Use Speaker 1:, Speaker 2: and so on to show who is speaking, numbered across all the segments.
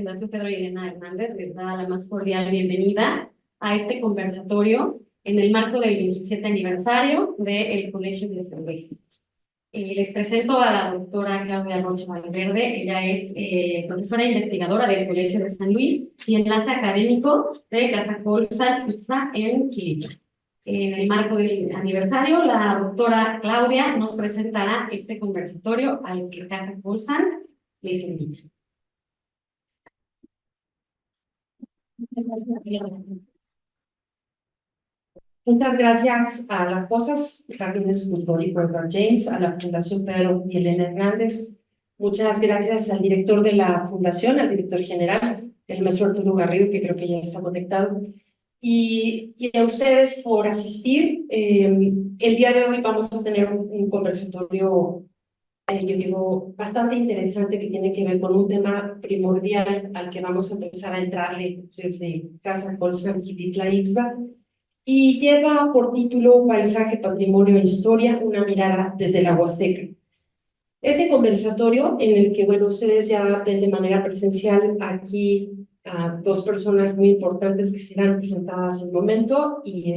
Speaker 1: Fundación Pedro y Elena Hernández les da la más cordial bienvenida a este conversatorio en el marco del 27 aniversario del Colegio de San Luis. Les presento a la doctora Claudia Rocha Valverde. Ella es profesora e investigadora del Colegio de San Luis y enlace académico de Casa Colsan ITSA en Chile. En el marco del aniversario, la doctora Claudia nos presentará este conversatorio al que Casa Colsan les invita.
Speaker 2: Muchas gracias a las COSAS, Jardines Cultórico Edward James, a la Fundación Pedro y Elena Hernández. Muchas gracias al director de la Fundación, al director general, el maestro Arturo Garrido, que creo que ya está conectado, y a ustedes por asistir. El día de hoy vamos a tener un conversatorio, yo digo, bastante interesante, que tiene que ver con un tema primordial al que vamos a empezar a entrarle desde Casa Colsan Quilitla Ixtla, y lleva por título Paisaje, Patrimonio e Historia, una mirada desde la Huasteca. Este conversatorio en el que, bueno, ustedes ya ven de manera presencial aquí a dos personas muy importantes que serán presentadas en el momento, y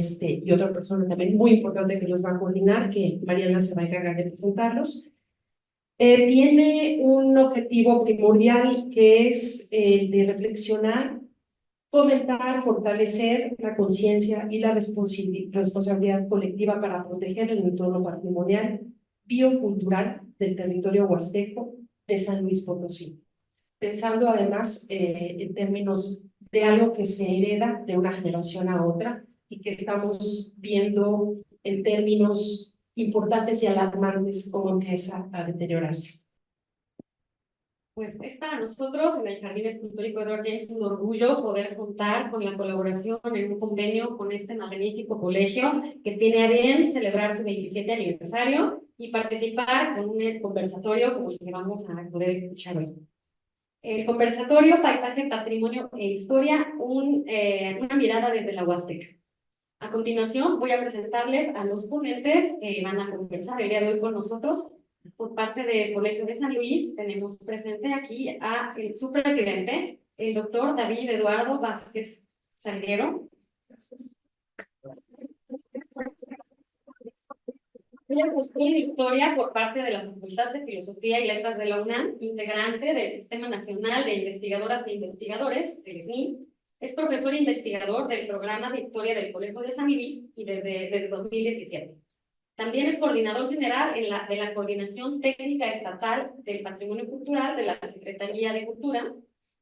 Speaker 2: otra persona también muy importante que los va a coordinar, que Mariana se va a encargar de presentarlos. Tiene un objetivo primordial que es de reflexionar, fomentar, fortalecer la conciencia y la responsabilidad colectiva para proteger el entorno patrimonial biocultural del territorio huasteco de San Luis Potosí, pensando además en términos de algo que se hereda de una generación a otra y que estamos viendo en términos importantes y alarmantes cómo empieza a deteriorarse.
Speaker 1: Pues es para nosotros en el Jardín Escultórico Edward James un orgullo poder contar con la colaboración en un convenio con este magnífico colegio que tiene a bien celebrar su 27 aniversario y participar con un conversatorio como el que vamos a poder escuchar hoy. El conversatorio Paisaje, Patrimonio e Historia, una mirada desde la Huasteca. A continuación voy a presentarles a los ponentes que van a conversar el día de hoy con nosotros. Por parte del Colegio de San Luis tenemos presente aquí a su presidente, el doctor David Eduardo Vázquez Salguero. Gracias. Una historia por parte de la Facultad de Filosofía y Letras de la UNAM, integrante del Sistema Nacional de Investigadoras e Investigadores, el SNI. Es profesor investigador del programa de Historia del Colegio de San Luis y desde 2017. También es coordinador general de la Coordinación Técnica Estatal del Patrimonio Cultural de la Secretaría de Cultura,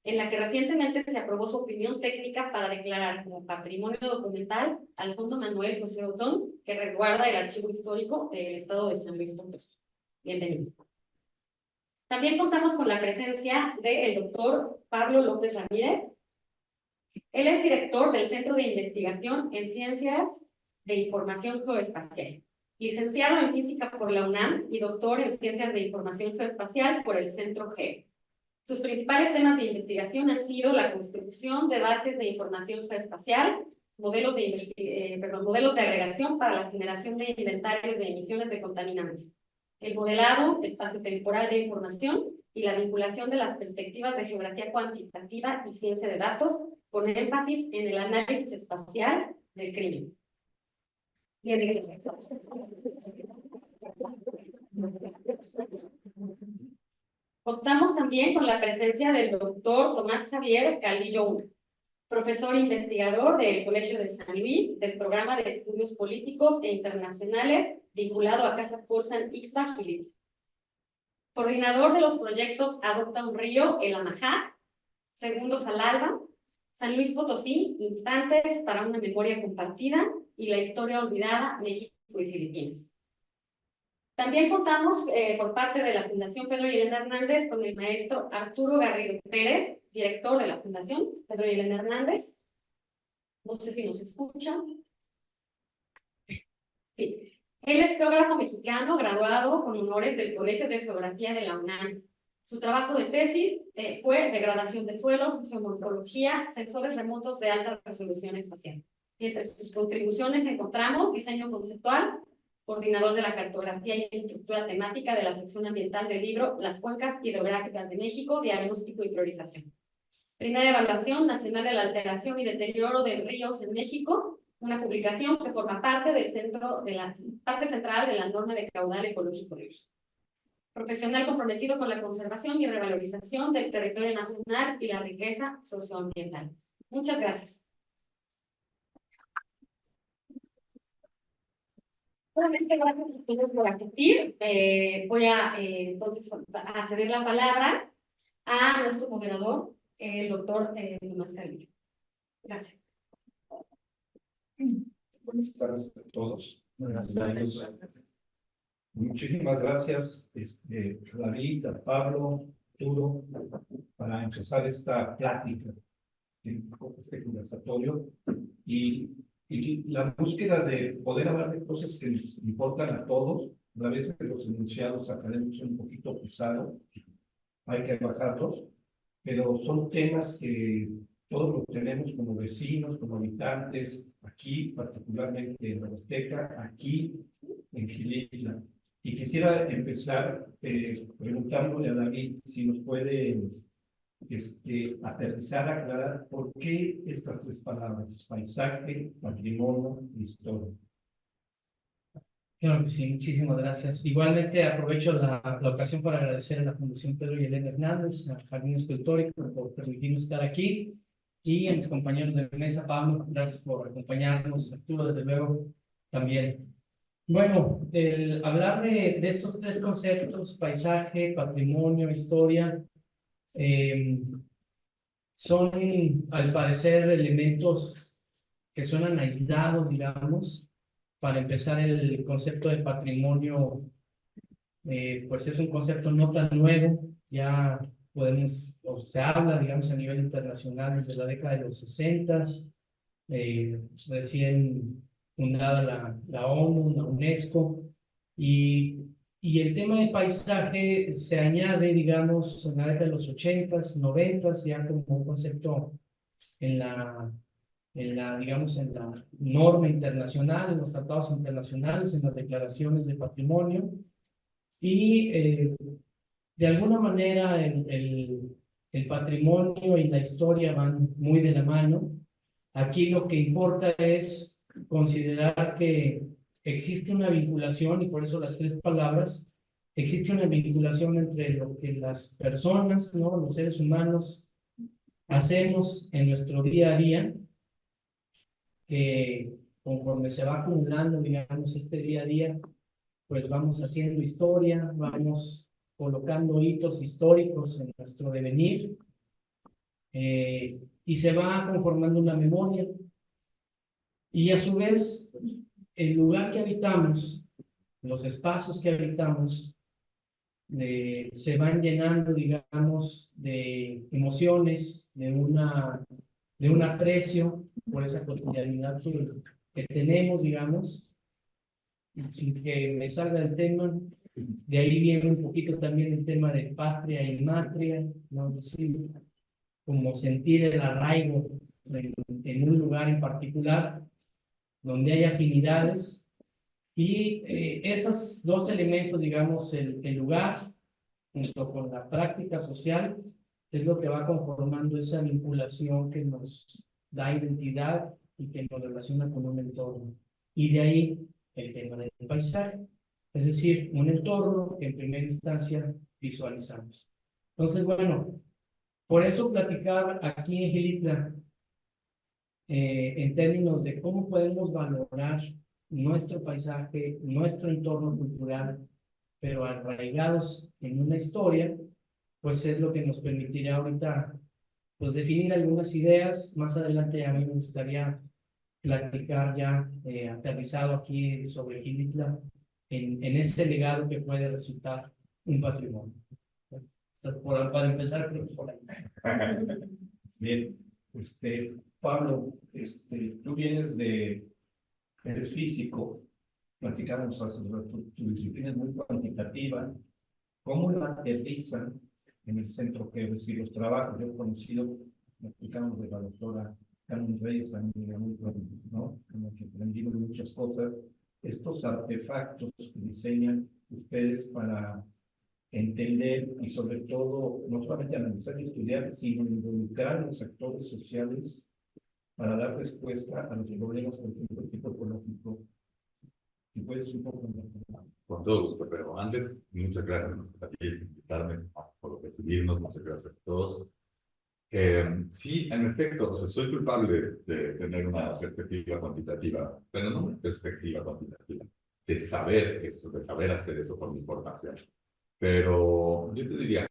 Speaker 1: en la que recientemente se aprobó su opinión técnica para declarar como patrimonio documental al Fondo Manuel José Otón, que resguarda el archivo histórico del estado de San Luis Potosí. Bienvenido. También contamos con la presencia del doctor Pablo López Ramírez. Él es director del Centro de Investigación en Ciencias de Información Geoespacial, licenciado en Física por la UNAM y doctor en Ciencias de Información Geoespacial por el Centro GEO. Sus principales temas de investigación han sido la construcción de bases de información geoespacial, modelos de agregación para la generación de inventarios de emisiones de contaminantes, el modelado espacio-temporal de información y la vinculación de las perspectivas de geografía cuantitativa y ciencia de datos, con énfasis en el análisis espacial del crimen. Bienvenido. Contamos también con la presencia del doctor Tomás Javier Calillo, profesor investigador del Colegio de San Luis, del Programa de Estudios Políticos e Internacionales, vinculado a Casa Colsan IXA Gilitla. Coordinador de los proyectos Adopta un Río, El Amajá, Segundos al Alba, San Luis Potosí, Instantes para una Memoria Compartida y La Historia Olvidada, México y Filipinas. También contamos por parte de la Fundación Pedro y Elena Hernández con el maestro Arturo Garrido Pérez, director de la Fundación Pedro y Elena Hernández. No sé si nos escuchan. Sí. Él es geógrafo mexicano, graduado con honores del Colegio de Geografía de la UNAM. Su trabajo de tesis fue degradación de suelos, geomorfología, sensores remotos de alta resolución espacial. Y entre sus contribuciones encontramos diseño conceptual, coordinador de la cartografía y estructura temática de la sección ambiental del libro Las Cuencas Hidrográficas de México, Diagnóstico y Priorización. Primera evaluación nacional de la alteración y deterioro de ríos en México, una publicación que forma parte del parte central de la norma de caudal ecológico de México. Profesional comprometido con la conservación y revalorización del territorio nacional y la riqueza socioambiental. Muchas gracias. Nuevamente, gracias a todos por asistir. Voy a entonces a ceder la palabra a nuestro moderador, el doctor Tomás Carrillo. Gracias.
Speaker 3: Buenas tardes a todos. Muchísimas gracias, David, a Pablo, Arturo, para empezar esta plática, este conversatorio, y la búsqueda de poder hablar de cosas que nos importan a todos. A veces los enunciados académicos son un poquito pesados, hay que bajarlos, pero son temas que todos los tenemos como vecinos, como habitantes, aquí, particularmente en la Huasteca, aquí en Gilitla. Y quisiera empezar preguntándole a David si nos puede aterrizar, aclarar por qué estas tres palabras: paisaje, patrimonio e historia.
Speaker 4: Claro que sí, muchísimas gracias. Igualmente aprovecho la ocasión para agradecer a la Fundación Pedro y Elena Hernández, al Jardín Escultórico, por permitirnos estar aquí, y a mis compañeros de mesa. Pablo, gracias por acompañarnos. Arturo, desde luego, también. Bueno, el hablar de estos tres conceptos: paisaje, patrimonio, historia, son al parecer elementos que suenan aislados, digamos. Para empezar, el concepto de patrimonio, pues es un concepto no tan nuevo. Ya podemos, o se habla, digamos, a nivel internacional desde la década de los 60, recién fundada la ONU, la UNESCO, y el tema de paisaje se añade, digamos, en la década de los 80s, 90s, ya como un concepto digamos, en la norma internacional, en los tratados internacionales, en las declaraciones de patrimonio, y de alguna manera el patrimonio y la historia van muy de la mano. Aquí lo que importa es considerar que existe una vinculación, y por eso las tres palabras: existe una vinculación entre lo que las personas, ¿no?, los seres humanos, hacemos en nuestro día a día, que conforme se va acumulando, digamos, este día a día, pues vamos haciendo historia, vamos colocando hitos históricos en nuestro devenir, y se va conformando una memoria. Y a su vez, el lugar que habitamos, los espacios que habitamos, se van llenando, digamos, de emociones, de un aprecio por esa cotidianidad que tenemos, digamos. Sin que me salga el tema, de ahí viene un poquito también el tema de patria y matria, ¿no? Es decir, como sentir el arraigo en un lugar en particular, donde hay afinidades. Y estos dos elementos, digamos, el lugar junto con la práctica social, es lo que va conformando esa vinculación que nos da identidad y que nos relaciona con un entorno. Y de ahí el tema del paisaje, es decir, un entorno que en primera instancia visualizamos. Entonces, bueno, por eso platicar aquí en Gilitla en términos de cómo podemos valorar nuestro paisaje, nuestro entorno cultural, pero arraigados en una historia, pues es lo que nos permitirá ahorita, pues, definir algunas ideas. Más adelante a mí me gustaría platicar ya aterrizado aquí sobre Gilitla, en ese legado que puede resultar un patrimonio. Para empezar, creo que por ahí.
Speaker 3: Bien, Pablo, tú vienes eres físico, platicamos hace un rato, tu disciplina es muy cuantitativa. ¿Cómo la aterrizan en el centro que es decir, los trabajos? Yo he conocido, platicamos de la doctora Carmen Reyes, amiga muy buena, ¿no? Con la que aprendimos muchas cosas. Estos artefactos que diseñan ustedes para entender y sobre todo, no solamente analizar y estudiar, sino involucrar a los actores sociales para dar respuesta a los problemas, por ejemplo, tipo ecológico. Y puedes un poco...
Speaker 5: Con todo gusto, pero antes, muchas gracias a ti por invitarme, por recibirnos, muchas gracias a todos. Sí, en efecto, o sea, soy culpable de tener una perspectiva cuantitativa, pero no una perspectiva cuantitativa, de saber eso, de saber hacer eso por mi formación. Pero yo te diría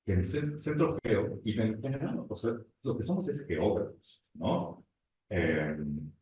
Speaker 5: que en Centro Geo, y en general, o sea, lo que somos es geógrafos, ¿no?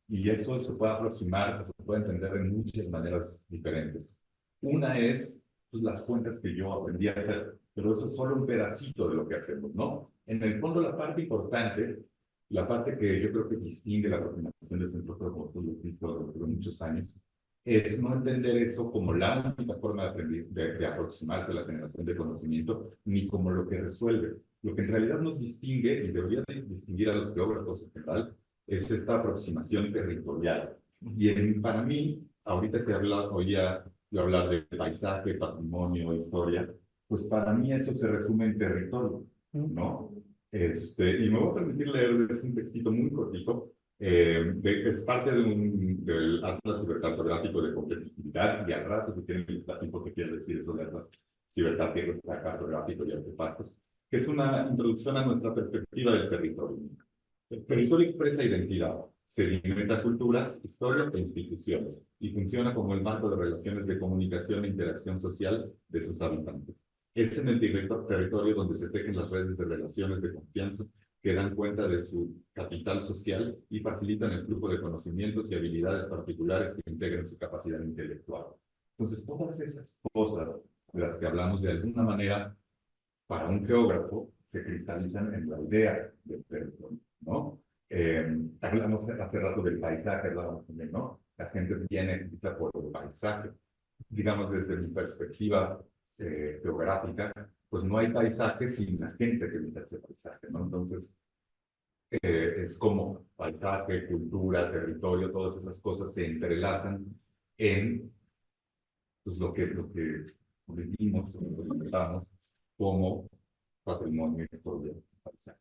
Speaker 5: Y eso se puede aproximar, se puede entender de muchas maneras diferentes. Una es pues, las cuentas que yo aprendí a hacer, pero eso es solo un pedacito de lo que hacemos, ¿no? En el fondo, la parte importante, la parte que yo creo que distingue la aproximación de Centro Geo, como tú lo has visto durante muchos años, es no entender eso como la única forma de, de aproximarse a la generación de conocimiento, ni como lo que resuelve. Lo que en realidad nos distingue, y debería distinguir a los geógrafos en general, es esta aproximación territorial. Y para mí, ahorita que oía yo hablar de paisaje, patrimonio, historia, pues para mí eso se resume en territorio, ¿no? Y me voy a permitir leerles un textito muy cortito, es parte del Atlas Cibercartográfico de Competitividad, y al rato, si tienen el tiempo que quiere decir eso de Atlas Cibercartográfico y Artefactos, que es una introducción a nuestra perspectiva del territorio. El territorio expresa identidad, sedimenta cultura, historia e instituciones, y funciona como el marco de relaciones de comunicación e interacción social de sus habitantes. Es en el territorio donde se tejen las redes de relaciones de confianza que dan cuenta de su capital social y facilitan el flujo de conocimientos y habilidades particulares que integran su capacidad intelectual. Entonces, todas esas cosas de las que hablamos de alguna manera, para un geógrafo, se cristalizan en la idea del territorio, ¿no? Hablamos hace rato del paisaje, hablábamos también, ¿no? La gente viene por el paisaje. Digamos, desde mi perspectiva geográfica, pues no hay paisaje sin la gente que habita ese paisaje, ¿no? Entonces, es como paisaje, cultura, territorio, todas esas cosas se entrelazan en pues, lo que vivimos, lo que inventamos como patrimonio del paisaje.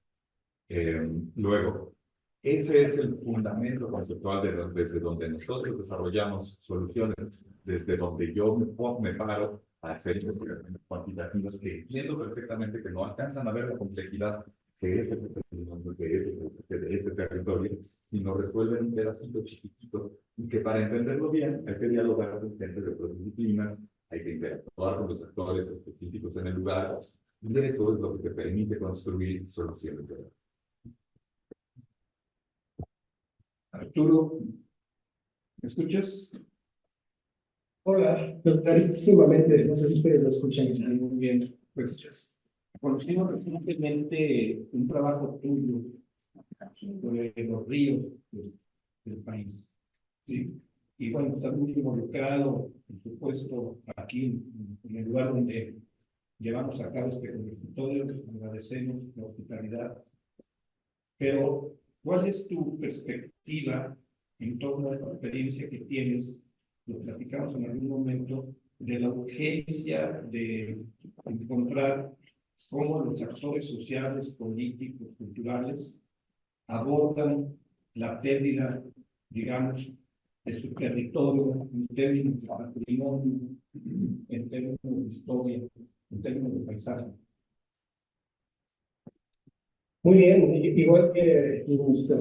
Speaker 5: Luego, ese es el fundamento conceptual desde donde nosotros desarrollamos soluciones, desde donde yo me paro a hacer investigaciones cuantitativas que entiendo perfectamente que no alcanzan a ver la complejidad que es de ese territorio, sino resuelven un pedacito chiquitito y que para entenderlo bien hay que dialogar con gente de otras disciplinas, hay que interactuar con los actores específicos en el lugar, y eso es lo que te permite construir soluciones.
Speaker 3: Arturo, ¿me escuchas?
Speaker 6: Hola, clarísimamente, no sé si ustedes lo escuchan.
Speaker 3: Muy bien, pues conocimos recientemente un trabajo tuyo sobre los ríos del país, ¿sí? Y bueno, estás muy involucrado, por supuesto, aquí en el lugar donde llevamos a cabo este conversatorio, agradecemos la hospitalidad, pero ¿cuál es tu perspectiva en torno a la experiencia que tienes? Lo platicamos en algún momento, de la urgencia de encontrar cómo los actores sociales, políticos, culturales abordan la pérdida, digamos, de su territorio en términos de patrimonio, en términos de historia, en términos de paisaje.
Speaker 6: Muy bien, igual que mis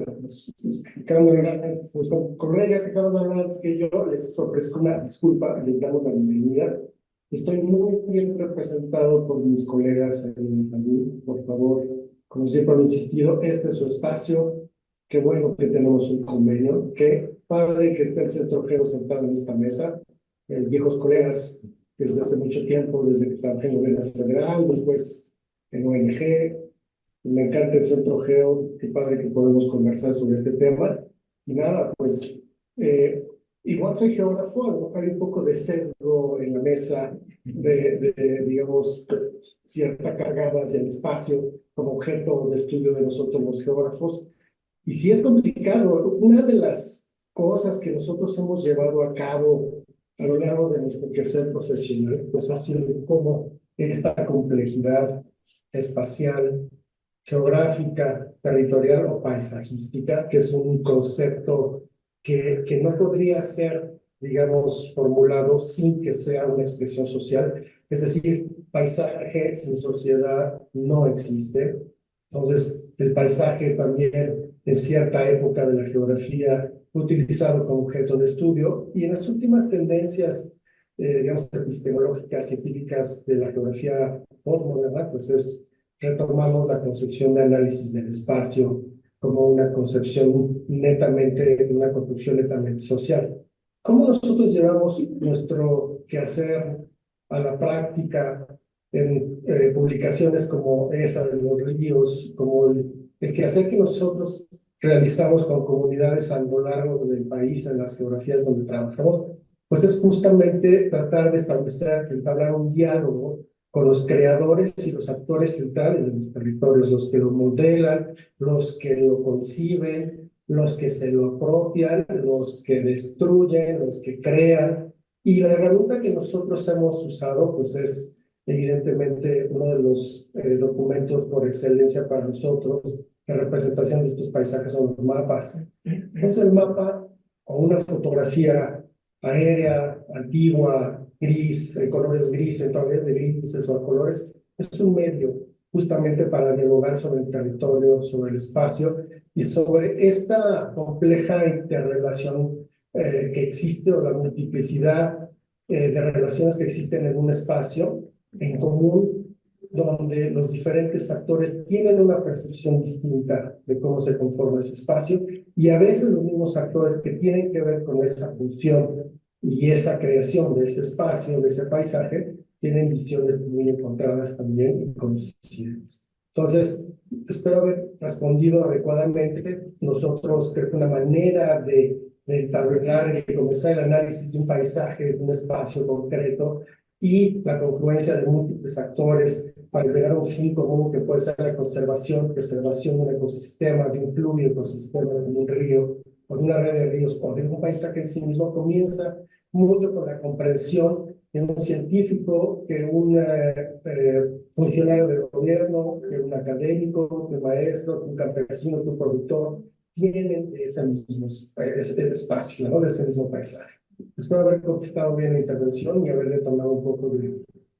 Speaker 6: colegas que acaban de hablar antes que yo, les ofrezco una disculpa, les damos la bienvenida. Estoy muy bien representado por mis colegas aquí. Por favor, como siempre han insistido, este es su espacio. Qué bueno que tenemos un convenio. Qué padre que esté el Centro Geo sentado en esta mesa. Viejos colegas desde hace mucho tiempo, desde que trabajé en Gobierno Federal, después en ONG. Me encanta el Centro Geo, qué padre que podemos conversar sobre este tema. Y nada, pues, igual soy geógrafo, a lo mejor hay un poco de sesgo en la mesa, digamos, cierta carga hacia el espacio como objeto de estudio de nosotros los geógrafos. Y sí es complicado. Una de las cosas que nosotros hemos llevado a cabo a lo largo de nuestro quehacer profesional, pues ha sido cómo esta complejidad espacial, geográfica, territorial o paisajística, que es un concepto que no podría ser, digamos, formulado sin que sea una expresión social. Es decir, paisaje sin sociedad no existe. Entonces, el paisaje también en cierta época de la geografía fue utilizado como objeto de estudio y en las últimas tendencias, digamos, epistemológicas, científicas de la geografía postmoderna, pues retomamos la concepción de análisis del espacio como una concepción netamente, una construcción netamente social. ¿Cómo nosotros llevamos nuestro quehacer a la práctica en publicaciones como esa de los ríos, como el quehacer que nosotros realizamos con comunidades a lo largo del país, en las geografías donde trabajamos? Pues es justamente tratar de establecer, entablar un diálogo con los creadores y los actores centrales de los territorios, los que lo modelan, los que lo conciben, los que se lo apropian, los que destruyen, los que crean. Y la herramienta que nosotros hemos usado, pues es evidentemente uno de los documentos por excelencia para nosotros de representación de estos paisajes son los mapas. Es el mapa o una fotografía aérea, antigua, gris, en colores grises, todavía de grises o colores, es un medio justamente para dialogar sobre el territorio, sobre el espacio y sobre esta compleja interrelación que existe o la multiplicidad de relaciones que existen en un espacio en común, donde los diferentes actores tienen una percepción distinta de cómo se conforma ese espacio y a veces los mismos actores que tienen que ver con esa función y esa creación de ese espacio, de ese paisaje, tienen visiones muy encontradas también y coincidentes. Entonces, espero haber respondido adecuadamente. Nosotros creo que una manera de entablar y comenzar el análisis de un paisaje, de un espacio concreto, y la confluencia de múltiples actores para llegar a un fin común que puede ser la conservación, preservación de un ecosistema, de un fluvido ecosistema, de un río, o de una red de ríos, o de un paisaje en sí mismo, comienza mucho con la comprensión de un científico, que un funcionario del gobierno, que un académico, que un maestro, que un campesino, que un productor, tienen ese mismo espacio, ¿no? De ese mismo paisaje. Espero haber contestado bien la intervención y haberle tomado un poco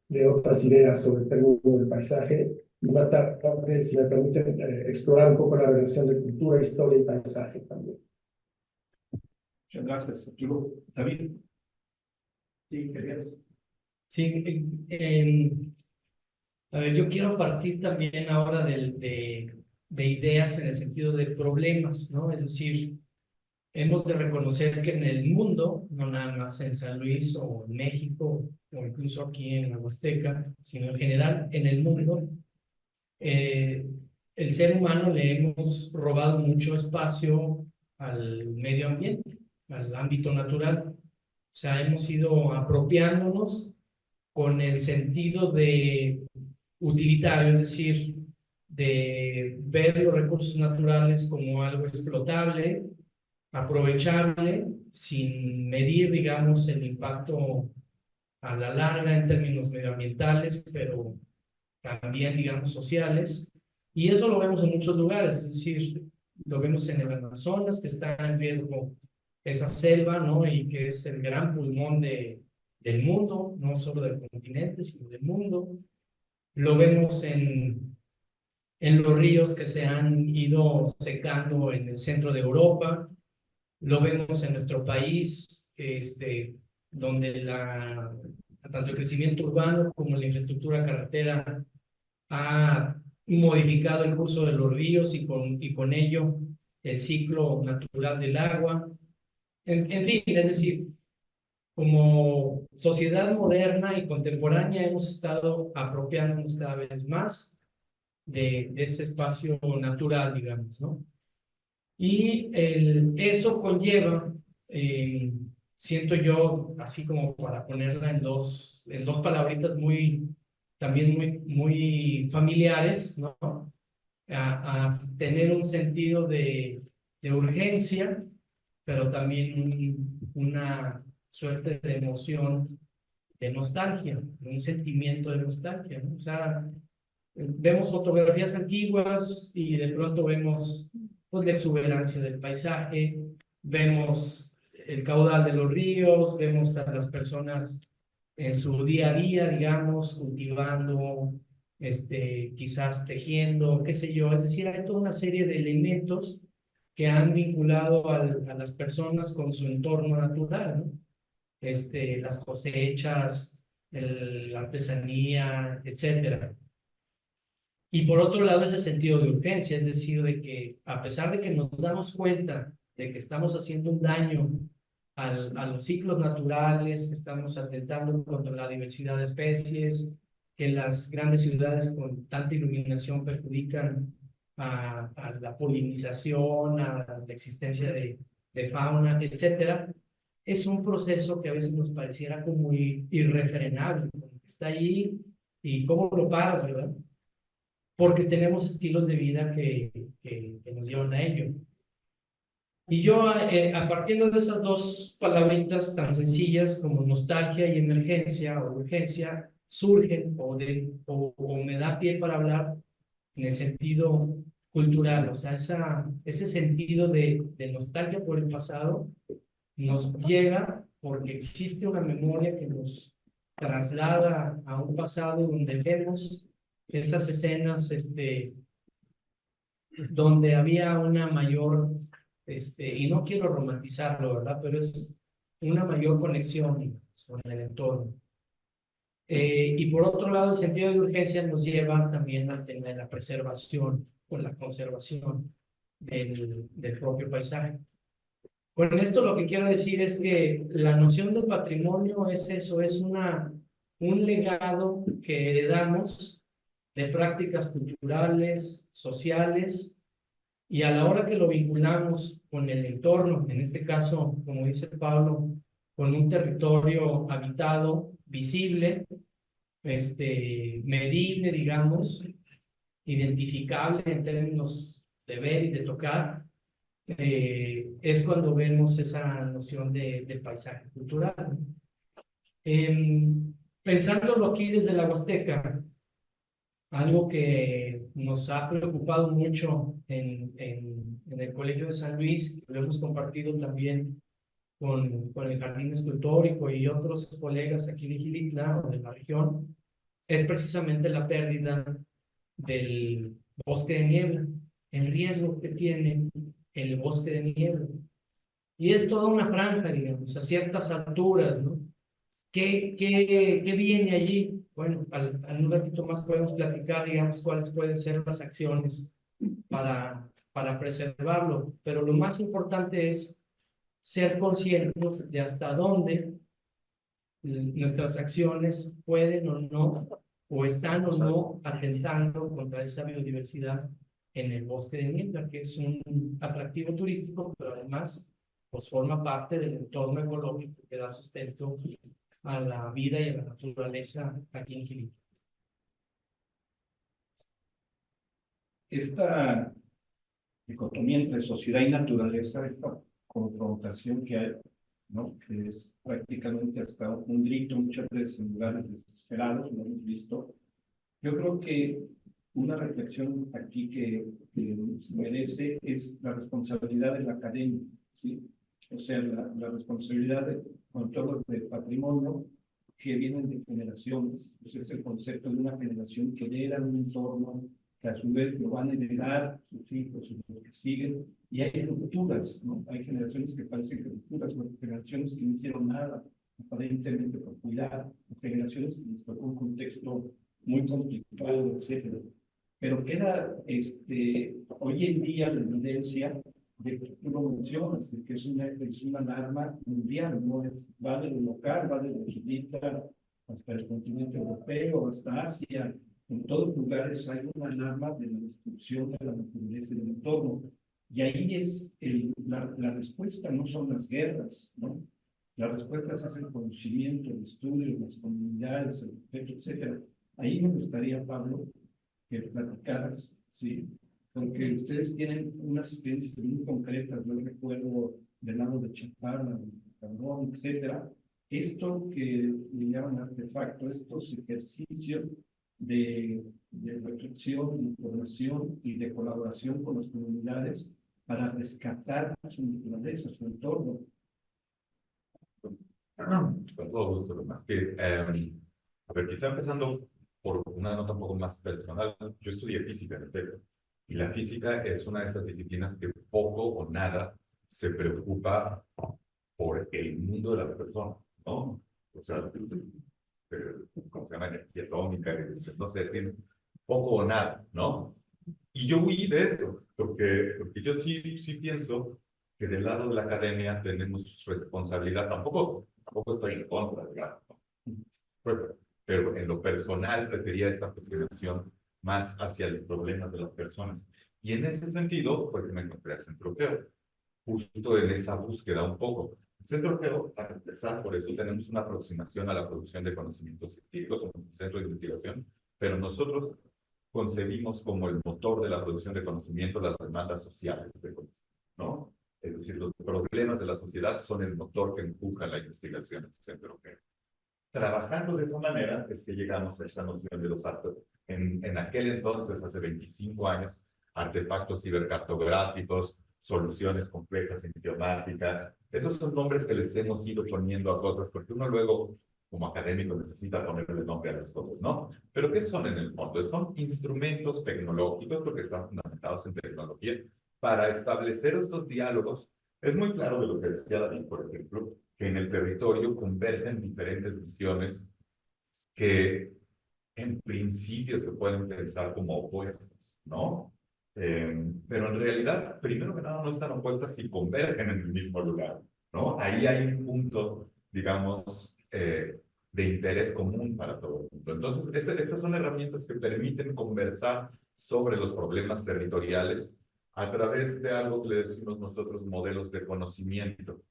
Speaker 6: de otras ideas sobre el término del paisaje. Y más tarde, si me permiten, explorar un poco la relación de cultura, historia y paisaje también.
Speaker 3: Muchas gracias, Arturo. David. Sí, querías.
Speaker 4: Sí, a ver, yo quiero partir también ahora de ideas en el sentido de problemas, ¿no? Es decir, hemos de reconocer que en el mundo, no nada más en San Luis o en México o incluso aquí en la Huasteca, sino en general en el mundo, el ser humano le hemos robado mucho espacio al medio ambiente, al ámbito natural. O sea, hemos ido apropiándonos con el sentido de utilitario, es decir, de ver los recursos naturales como algo explotable, aprovechable, sin medir, digamos, el impacto a la larga en términos medioambientales, pero también, digamos, sociales. Y eso lo vemos en muchos lugares, es decir, lo vemos en el Amazonas, que está en riesgo esa selva, ¿no? Y que es el gran pulmón del mundo, no solo del continente, sino del mundo. Lo vemos en los ríos que se han ido secando en el centro de Europa. Lo vemos en nuestro país, donde tanto el crecimiento urbano como la infraestructura carretera ha modificado el curso de los ríos y con ello el ciclo natural del agua. En fin, es decir, como sociedad moderna y contemporánea hemos estado apropiándonos cada vez más de ese espacio natural, digamos, ¿no? Y eso conlleva, siento yo, así como para ponerla en dos palabritas también muy familiares, ¿no? A tener un sentido de urgencia, pero también una suerte de emoción nostalgia, un sentimiento de nostalgia, ¿no? O sea, vemos fotografías antiguas y de pronto vemos pues, la exuberancia del paisaje, vemos el caudal de los ríos, vemos a las personas en su día a día, digamos, cultivando, quizás tejiendo, qué sé yo. Es decir, hay toda una serie de elementos que han vinculado a las personas con su entorno natural, ¿no? Las cosechas, la artesanía, etcétera. Y por otro lado, ese sentido de urgencia, es decir, de que a pesar de que nos damos cuenta de que estamos haciendo un daño a los ciclos naturales, que estamos atentando contra la diversidad de especies, que las grandes ciudades con tanta iluminación perjudican a la polinización, a la existencia de fauna, etcétera, es un proceso que a veces nos pareciera como irrefrenable, como que está ahí y cómo lo paras, ¿verdad? Porque tenemos estilos de vida que nos llevan a ello. Y yo, a partir de esas dos palabritas tan sencillas como nostalgia y emergencia o urgencia, surgen o me da pie para hablar en el sentido cultural, o sea, ese sentido de nostalgia por el pasado nos llega porque existe una memoria que nos traslada a un pasado donde vemos esas escenas donde había una mayor, y no quiero romantizarlo, ¿verdad? Pero es una mayor conexión con el entorno. Y por otro lado, el sentido de urgencia nos lleva también al tema de la preservación o la conservación del propio paisaje. Con esto lo que quiero decir es que la noción de patrimonio es eso, es un legado que heredamos de prácticas culturales, sociales, y a la hora que lo vinculamos con el entorno, en este caso, como dice Pablo, con un territorio habitado, visible, medible, digamos, identificable en términos de ver y de tocar, es cuando vemos esa noción de paisaje cultural. Pensándolo aquí desde la Huasteca, algo que nos ha preocupado mucho en el Colegio de San Luis, lo hemos compartido también con el Jardín Escultórico y otros colegas aquí de Gilitla o de la región, es precisamente la pérdida del bosque de niebla, el riesgo que tiene el bosque de niebla. Y es toda una franja, digamos, a ciertas alturas, ¿no? ¿Qué viene allí? Bueno, en un ratito más podemos platicar, digamos, cuáles pueden ser las acciones para preservarlo, pero lo más importante es ser conscientes de hasta dónde nuestras acciones pueden o no, o están o no atentando contra esa biodiversidad en el bosque de niebla, que es un atractivo turístico, pero además pues forma parte del entorno ecológico que da sustento a la vida y a la naturaleza aquí en Quilín.
Speaker 3: Esta dicotomía entre sociedad y naturaleza, esta confrontación que hay, ¿no? Que es prácticamente hasta un grito muchas veces en lugares desesperados, lo hemos visto. Yo creo que una reflexión aquí que se merece es la responsabilidad de la academia, ¿sí? O sea, la responsabilidad de control del patrimonio que vienen de generaciones. Pues es el concepto de una generación que hereda un entorno que a su vez lo van a heredar sus hijos y los que siguen. Y hay rupturas, ¿no? Hay generaciones que parecen rupturas, generaciones que no hicieron nada, aparentemente por cuidar, generaciones que les tocó un contexto muy complicado, etcétera. Pero queda hoy en día la evidencia de que tú lo mencionas, de que es una alarma mundial, ¿no? Va de lo local, va de la Gilitla hasta el continente europeo, hasta Asia. En todos lugares hay una alarma de la destrucción de la naturaleza y del entorno. Y ahí es la respuesta, no son las guerras, ¿no? La respuesta es el conocimiento, el estudio, las comunidades, el respeto, etcétera. Ahí me gustaría, Pablo, que platicaras, ¿sí? Porque ustedes tienen unas experiencias muy concretas. Yo recuerdo del lado de Chapala, de Cabrón, etcétera, esto que le llaman artefacto, estos ejercicios de reflexión, de información y de colaboración con las comunidades para rescatar su naturaleza, su entorno.
Speaker 5: Con todo gusto, lo más que, a ver, quizá empezando por una nota un poco más personal, yo estudié física, en efecto, y la física es una de esas disciplinas que poco o nada se preocupa por el mundo de la persona, ¿no? O sea, ¿cómo se llama? Energía atómica, no sé, tiene poco o nada, ¿no? Y yo huí de eso, porque yo sí pienso que del lado de la academia tenemos responsabilidad, tampoco estoy en contra, digamos, ¿no? Pero en lo personal prefería esta aproximación más hacia los problemas de las personas. Y en ese sentido fue que me encontré a Centropeo, justo en esa búsqueda un poco. Centropeo, para empezar, por eso tenemos una aproximación a la producción de conocimientos científicos, somos un centro de investigación, pero nosotros concebimos como el motor de la producción de conocimiento las demandas sociales de conocimiento, ¿no? Es decir, los problemas de la sociedad son el motor que empuja la investigación en Centropeo. Trabajando de esa manera es que llegamos a esta noción de los artefactos. En aquel entonces, hace 25 años, artefactos cibercartográficos, soluciones complejas en geomática. Esos son nombres que les hemos ido poniendo a cosas, porque uno luego, como académico, necesita ponerle nombre a las cosas, ¿no? Pero ¿qué son en el fondo? Son instrumentos tecnológicos, porque están fundamentados en tecnología, para establecer estos diálogos. Es muy claro de lo que decía David, por ejemplo, que en el territorio convergen diferentes visiones que en principio se pueden pensar como opuestas, ¿no? Pero en realidad, primero que nada, no están opuestas si convergen en el mismo lugar, ¿no? Ahí hay un punto, digamos, de interés común para todo el mundo. Entonces, estas son herramientas que permiten conversar sobre los problemas territoriales a través de algo que le decimos nosotros modelos de conocimiento.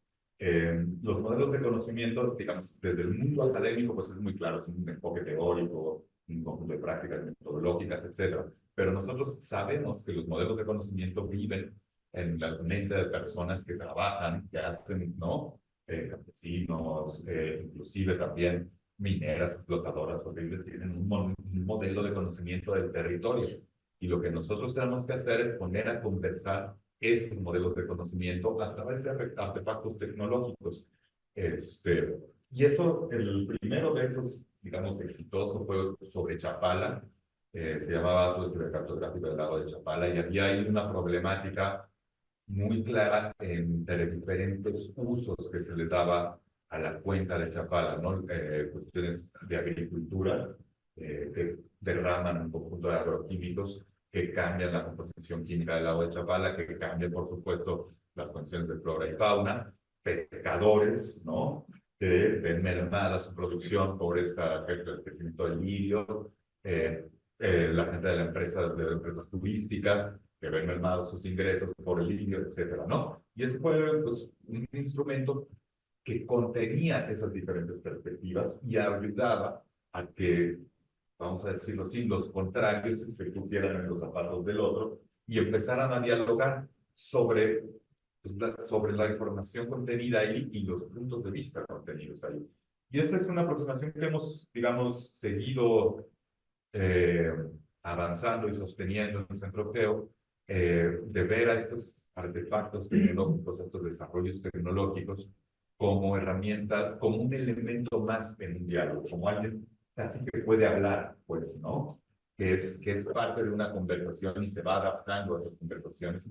Speaker 5: Los modelos de conocimiento, digamos, desde el mundo académico, pues es muy claro, es un enfoque teórico, un conjunto de prácticas metodológicas, etcétera. Pero nosotros sabemos que los modelos de conocimiento viven en la mente de personas que trabajan, que hacen, ¿no? Campesinos, inclusive también mineras, explotadoras horribles, tienen un modelo de conocimiento del territorio. Y lo que nosotros tenemos que hacer es poner a conversar esos modelos de conocimiento a través de artefactos tecnológicos. Y eso, el primero de esos, digamos, exitoso fue sobre Chapala, se llamaba Atlas Cibercartográfico del Lago de Chapala, y había ahí una problemática muy clara entre diferentes usos que se le daba a la cuenca de Chapala, ¿no? Cuestiones de agricultura que derraman un conjunto de agroquímicos que cambian la composición química del agua de Chapala, que cambian, por supuesto, las condiciones de flora y fauna, pescadores, ¿no? Que ven mermada su producción por el crecimiento del lirio, la gente de de empresas turísticas, que ven mermados sus ingresos por el lirio, etcétera, ¿no? Y eso fue, pues, un instrumento que contenía esas diferentes perspectivas y ayudaba a que, vamos a decirlo así, los contrarios se pusieran en los zapatos del otro y empezaran a dialogar sobre la información contenida ahí y los puntos de vista contenidos ahí. Y esa es una aproximación que hemos, digamos, seguido avanzando y sosteniendo en el Centropeo, de ver a estos artefactos tecnológicos, estos desarrollos tecnológicos, como herramientas, como un elemento más en un diálogo, como alguien casi que puede hablar, pues, ¿no? Que es parte de una conversación y se va adaptando a esas conversaciones,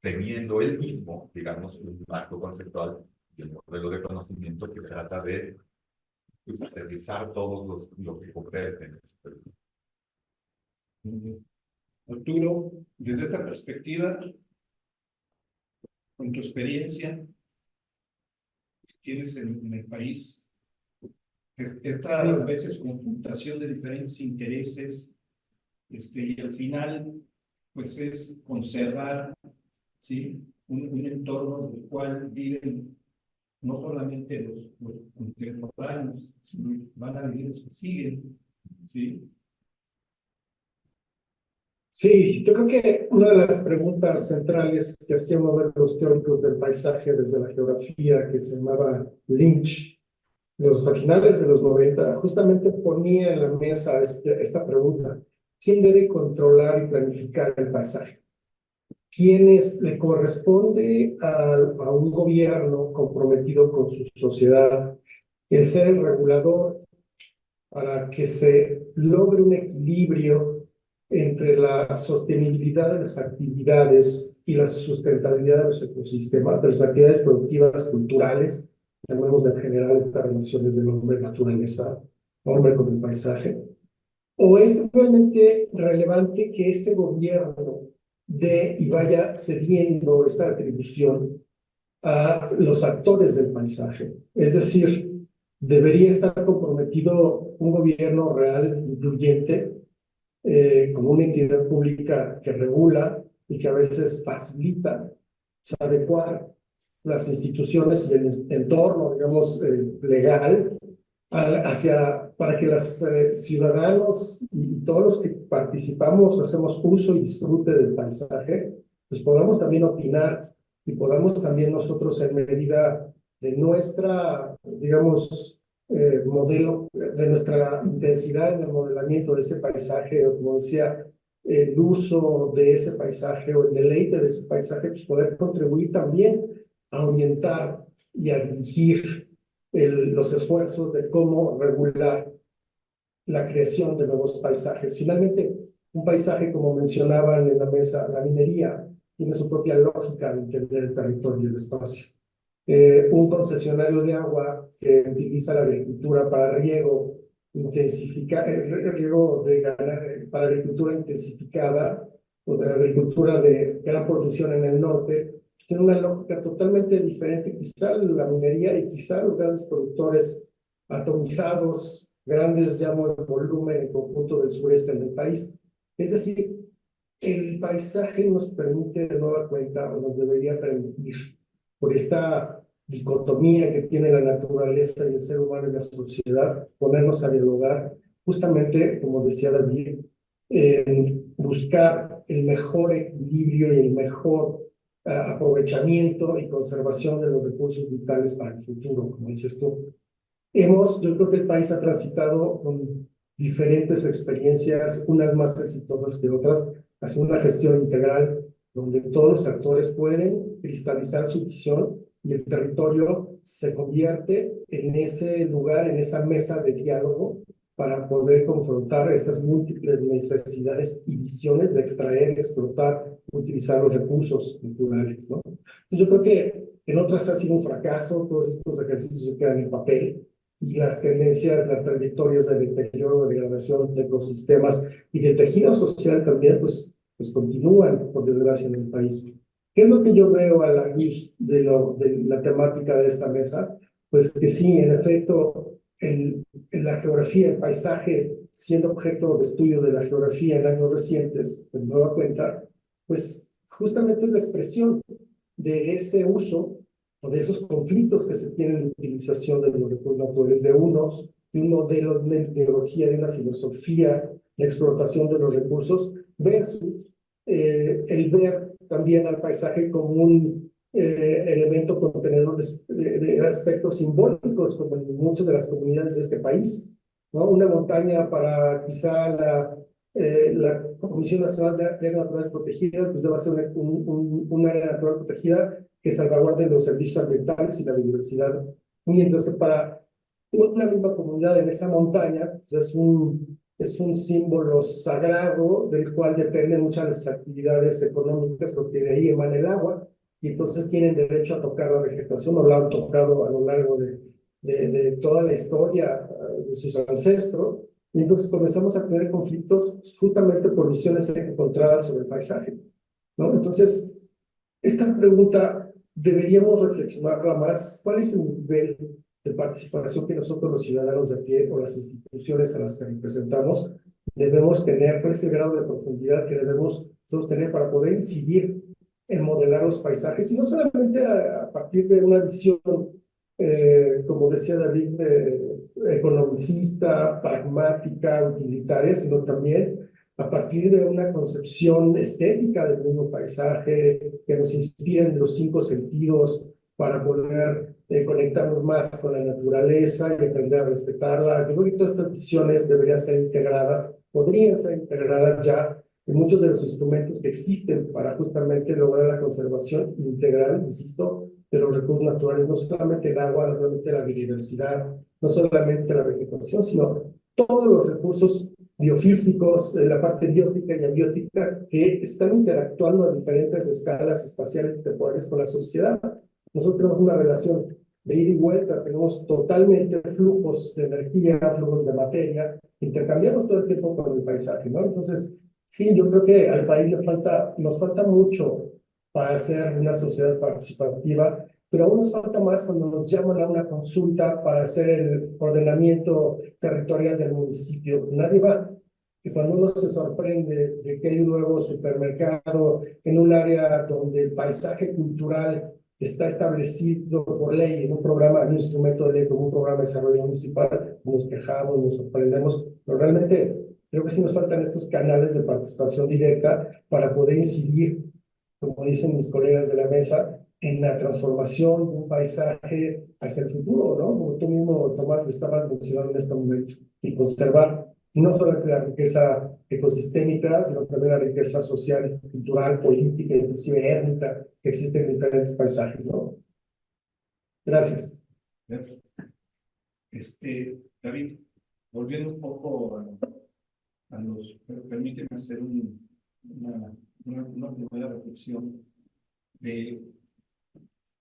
Speaker 5: teniendo él mismo, digamos, un marco conceptual y el modelo de conocimiento que trata de, pues, aterrizar todos lo que convergen.
Speaker 3: Arturo, desde esta perspectiva, con tu experiencia que tienes en el país, esta a veces confrontación de diferentes intereses, y al final, pues es conservar, ¿sí? un entorno del cual viven no solamente los contemporáneos, sino van a vivir los que siguen, ¿sí?
Speaker 6: Sí, yo creo que una de las preguntas centrales que hacían mover los teóricos del paisaje desde la geografía, que se llamaba Lynch, a finales de los 90, justamente ponía en la mesa esta pregunta: ¿quién debe controlar y planificar el paisaje? Le corresponde a un gobierno comprometido con su sociedad el ser el regulador para que se logre un equilibrio entre la sostenibilidad de las actividades y la sustentabilidad de los ecosistemas, de las actividades productivas, culturales, llamemos en general estas relaciones del hombre-naturaleza, hombre con el paisaje? ¿O es realmente relevante que este gobierno dé y vaya cediendo esta atribución a los actores del paisaje? Es decir, debería estar comprometido un gobierno real, incluyente, como una entidad pública que regula y que a veces facilita, adecuar las instituciones y el entorno, digamos, legal para que los ciudadanos y todos los que participamos, hacemos uso y disfrute del paisaje, pues podamos también opinar y podamos también nosotros, en medida de nuestra, digamos, modelo, de nuestra intensidad en el modelamiento de ese paisaje, o como decía, el uso de ese paisaje o el deleite de ese paisaje, pues poder contribuir también a orientar y a dirigir los esfuerzos de cómo regular la creación de nuevos paisajes. Finalmente, un paisaje, como mencionaban en la mesa, la minería tiene su propia lógica de entender el territorio y el espacio. Un concesionario de agua que utiliza la agricultura para riego, para agricultura intensificada, o de la agricultura de gran producción en el norte, tiene una lógica totalmente diferente, quizá la minería y quizá los grandes productores atomizados, grandes, llamo en volumen, en conjunto del sureste del país. Es decir, el paisaje nos permite de nueva cuenta, o nos debería permitir, por esta dicotomía que tiene la naturaleza y el ser humano y la sociedad, ponernos a dialogar, justamente, como decía David, buscar el mejor equilibrio y el mejor aprovechamiento y conservación de los recursos vitales para el futuro, como dices tú. Yo creo que el país ha transitado con diferentes experiencias, unas más exitosas que otras, hacia una gestión integral donde todos los actores pueden cristalizar su visión y el territorio se convierte en ese lugar, en esa mesa de diálogo para poder confrontar estas múltiples necesidades y visiones de extraer, explotar, utilizar los recursos naturales, ¿no? Yo creo que en otras ha sido un fracaso, todos estos ejercicios se quedan en papel, y las tendencias, las trayectorias de deterioro, de degradación de ecosistemas y de tejido social también, pues continúan, por desgracia, en el país. ¿Qué es lo que yo veo a la luz de la temática de esta mesa? Pues que sí, en efecto, en la geografía, el paisaje, siendo objeto de estudio de la geografía en años recientes, de nueva cuenta, pues justamente es la expresión de ese uso o de esos conflictos que se tienen en la utilización de los recursos naturales de un modelo, de una ideología, de una filosofía de explotación de los recursos, versus el ver también al paisaje como un elemento contenedor de aspectos simbólicos, como en muchas de las comunidades de este país, ¿no? Una montaña para quizá la Comisión Nacional de Áreas Naturales Protegidas, pues debe ser un área natural protegida que salvaguarde los servicios ambientales y la biodiversidad, mientras que para una misma comunidad en esa montaña pues es un símbolo sagrado del cual dependen muchas de las actividades económicas, porque de ahí emana el agua, y entonces tienen derecho a tocar la vegetación, o lo han tocado a lo largo de toda la historia de sus ancestros, y entonces comenzamos a tener conflictos justamente por visiones encontradas sobre el paisaje, ¿no? Entonces, esta pregunta deberíamos reflexionarla más. ¿Cuál es el nivel de participación que nosotros los ciudadanos de a pie o las instituciones a las que representamos debemos tener? ¿Cuál es el grado de profundidad que debemos sostener para poder incidir en modelar los paisajes? Y no solamente a partir de una visión, como decía David, economicista, pragmática, utilitaria, sino también a partir de una concepción estética del mismo paisaje, que nos inspira en los 5 sentidos para poder conectarnos más con la naturaleza y aprender a respetarla. Yo creo que todas estas visiones deberían ser integradas, podrían ser integradas ya en muchos de los instrumentos que existen para justamente lograr la conservación integral, insisto, de los recursos naturales, no solamente el agua, no solamente la biodiversidad, no solamente la vegetación, sino todos los recursos biofísicos, la parte biótica y abiótica que están interactuando a diferentes escalas espaciales y temporales con la sociedad. Nosotros tenemos una relación de ida y vuelta, tenemos totalmente flujos de energía, flujos de materia, intercambiamos todo el tiempo con el paisaje, ¿no? Entonces, sí, yo creo que al país nos falta mucho para ser una sociedad participativa, pero aún nos falta más cuando nos llaman a una consulta para hacer el ordenamiento territorial del municipio. Nadie va. Y cuando uno se sorprende de que hay un nuevo supermercado en un área donde el paisaje cultural está establecido por ley en un programa, en un instrumento de ley como un programa de desarrollo municipal, nos quejamos, nos sorprendemos, pero realmente creo que sí nos faltan estos canales de participación directa para poder incidir, como dicen mis colegas de la mesa, en la transformación de un paisaje hacia el futuro, ¿no? Como tú mismo, Tomás, lo estabas mencionando en este momento, y conservar no solamente la riqueza ecosistémica, sino también la riqueza social, cultural, política, inclusive étnica, que existe en diferentes paisajes, ¿no? Gracias.
Speaker 3: Gracias. David, volviendo un poco a los, permíteme hacer una primera reflexión de,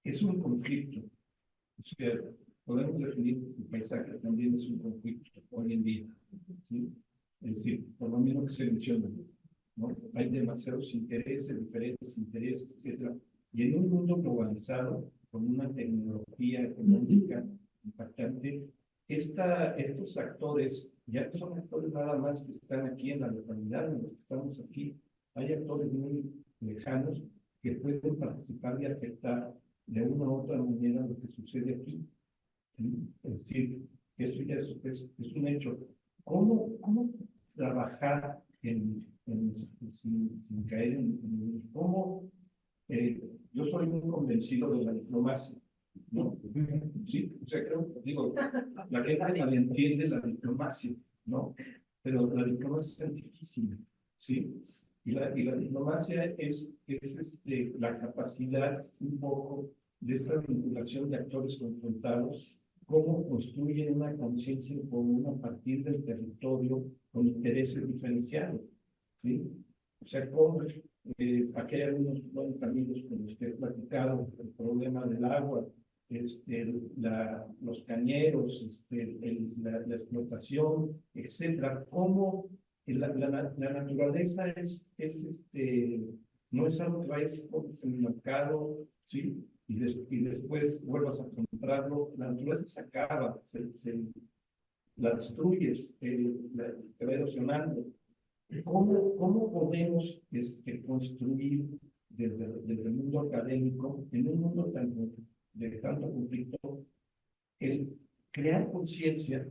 Speaker 3: es un conflicto, o sea, podemos definir que el paisaje también es un conflicto hoy en día, ¿sí? Es decir, por lo mismo que se menciona, ¿no? Hay demasiados intereses, diferentes intereses, etcétera, y en un mundo globalizado, con una tecnología económica impactante, estos actores ya no son actores nada más que están aquí en la localidad en los que estamos aquí, hay actores muy lejanos que pueden participar y afectar de una u otra manera lo que sucede aquí. Es decir, eso ya es un hecho. ¿Cómo trabajar sin caer cómo? Yo soy muy convencido de la diplomacia, ¿no? Sí, o sea, digo, la gente malentiende la diplomacia, ¿no? Pero la diplomacia es difícil, ¿sí? Y la diplomacia es la capacidad un poco de esta vinculación de actores confrontados, cómo construyen una conciencia común a partir del territorio con intereses diferenciados, ¿sí? O sea, cómo aquí hay algunos caminos con los que he platicado, el problema del agua, los cañeros, la explotación, etcétera, cómo la naturaleza no es algo que vayas en el mercado, ¿sí? Y después vuelvas a comprarlo. La naturaleza se acaba, la destruyes, se va erosionando. ¿Cómo podemos construir desde el mundo académico, en un mundo de tanto conflicto, el crear conciencia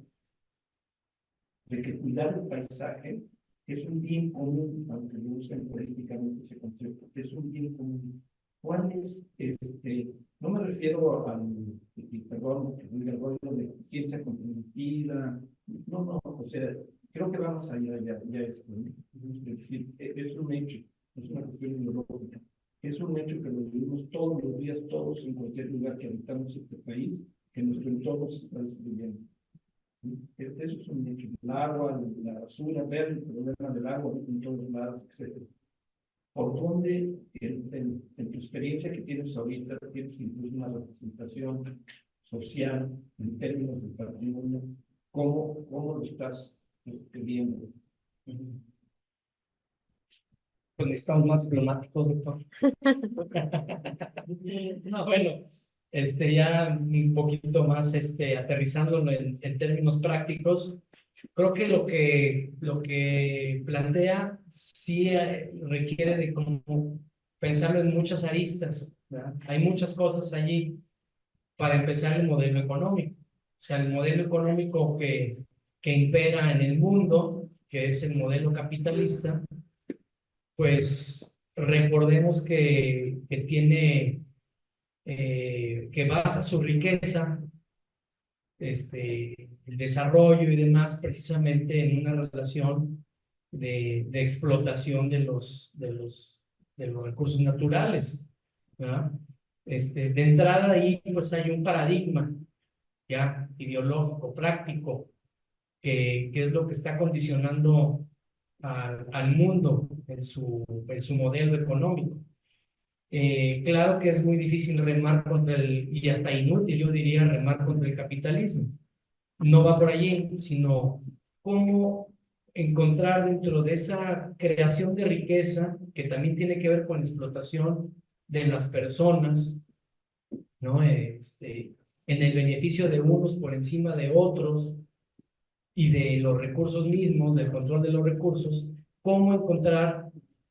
Speaker 3: de que cuidar el paisaje es un bien común, aunque no usen políticamente ese concepto, es un bien común? ¿Cuál es, no me refiero perdón, el rollo de ciencia comprometida, no, o sea, creo que vamos a ir allá, ya es decir, es un hecho, es una cuestión ideológica, es un hecho que lo vivimos todos los días, todos en cualquier lugar que habitamos este país, que nuestro entorno se está destruyendo. Eso es un hecho. El agua, la basura, ver el problema del agua en todos lados, etc. ¿Por dónde, en tu experiencia que tienes ahorita, tienes incluso una representación social en términos de patrimonio, cómo lo estás viendo?
Speaker 4: Pues necesitamos más diplomáticos, doctor. No, bueno, ya un poquito más aterrizándolo en términos prácticos, creo que lo que plantea sí requiere de como pensarlo en muchas aristas, ¿verdad? Hay muchas cosas allí. Para empezar, el modelo económico, o sea, el modelo económico que impera en el mundo, que es el modelo capitalista, pues recordemos que tiene que basa su riqueza, el desarrollo y demás, precisamente en una relación de explotación de los recursos naturales, ¿verdad? De entrada ahí pues hay un paradigma ya ideológico, práctico, que es lo que está condicionando al mundo en su modelo económico. Claro que es muy difícil remar contra y hasta inútil, yo diría, remar contra el capitalismo. No va por allí, sino cómo encontrar dentro de esa creación de riqueza, que también tiene que ver con la explotación de las personas, ¿no? En el beneficio de unos por encima de otros y de los recursos mismos, del control de los recursos, cómo encontrar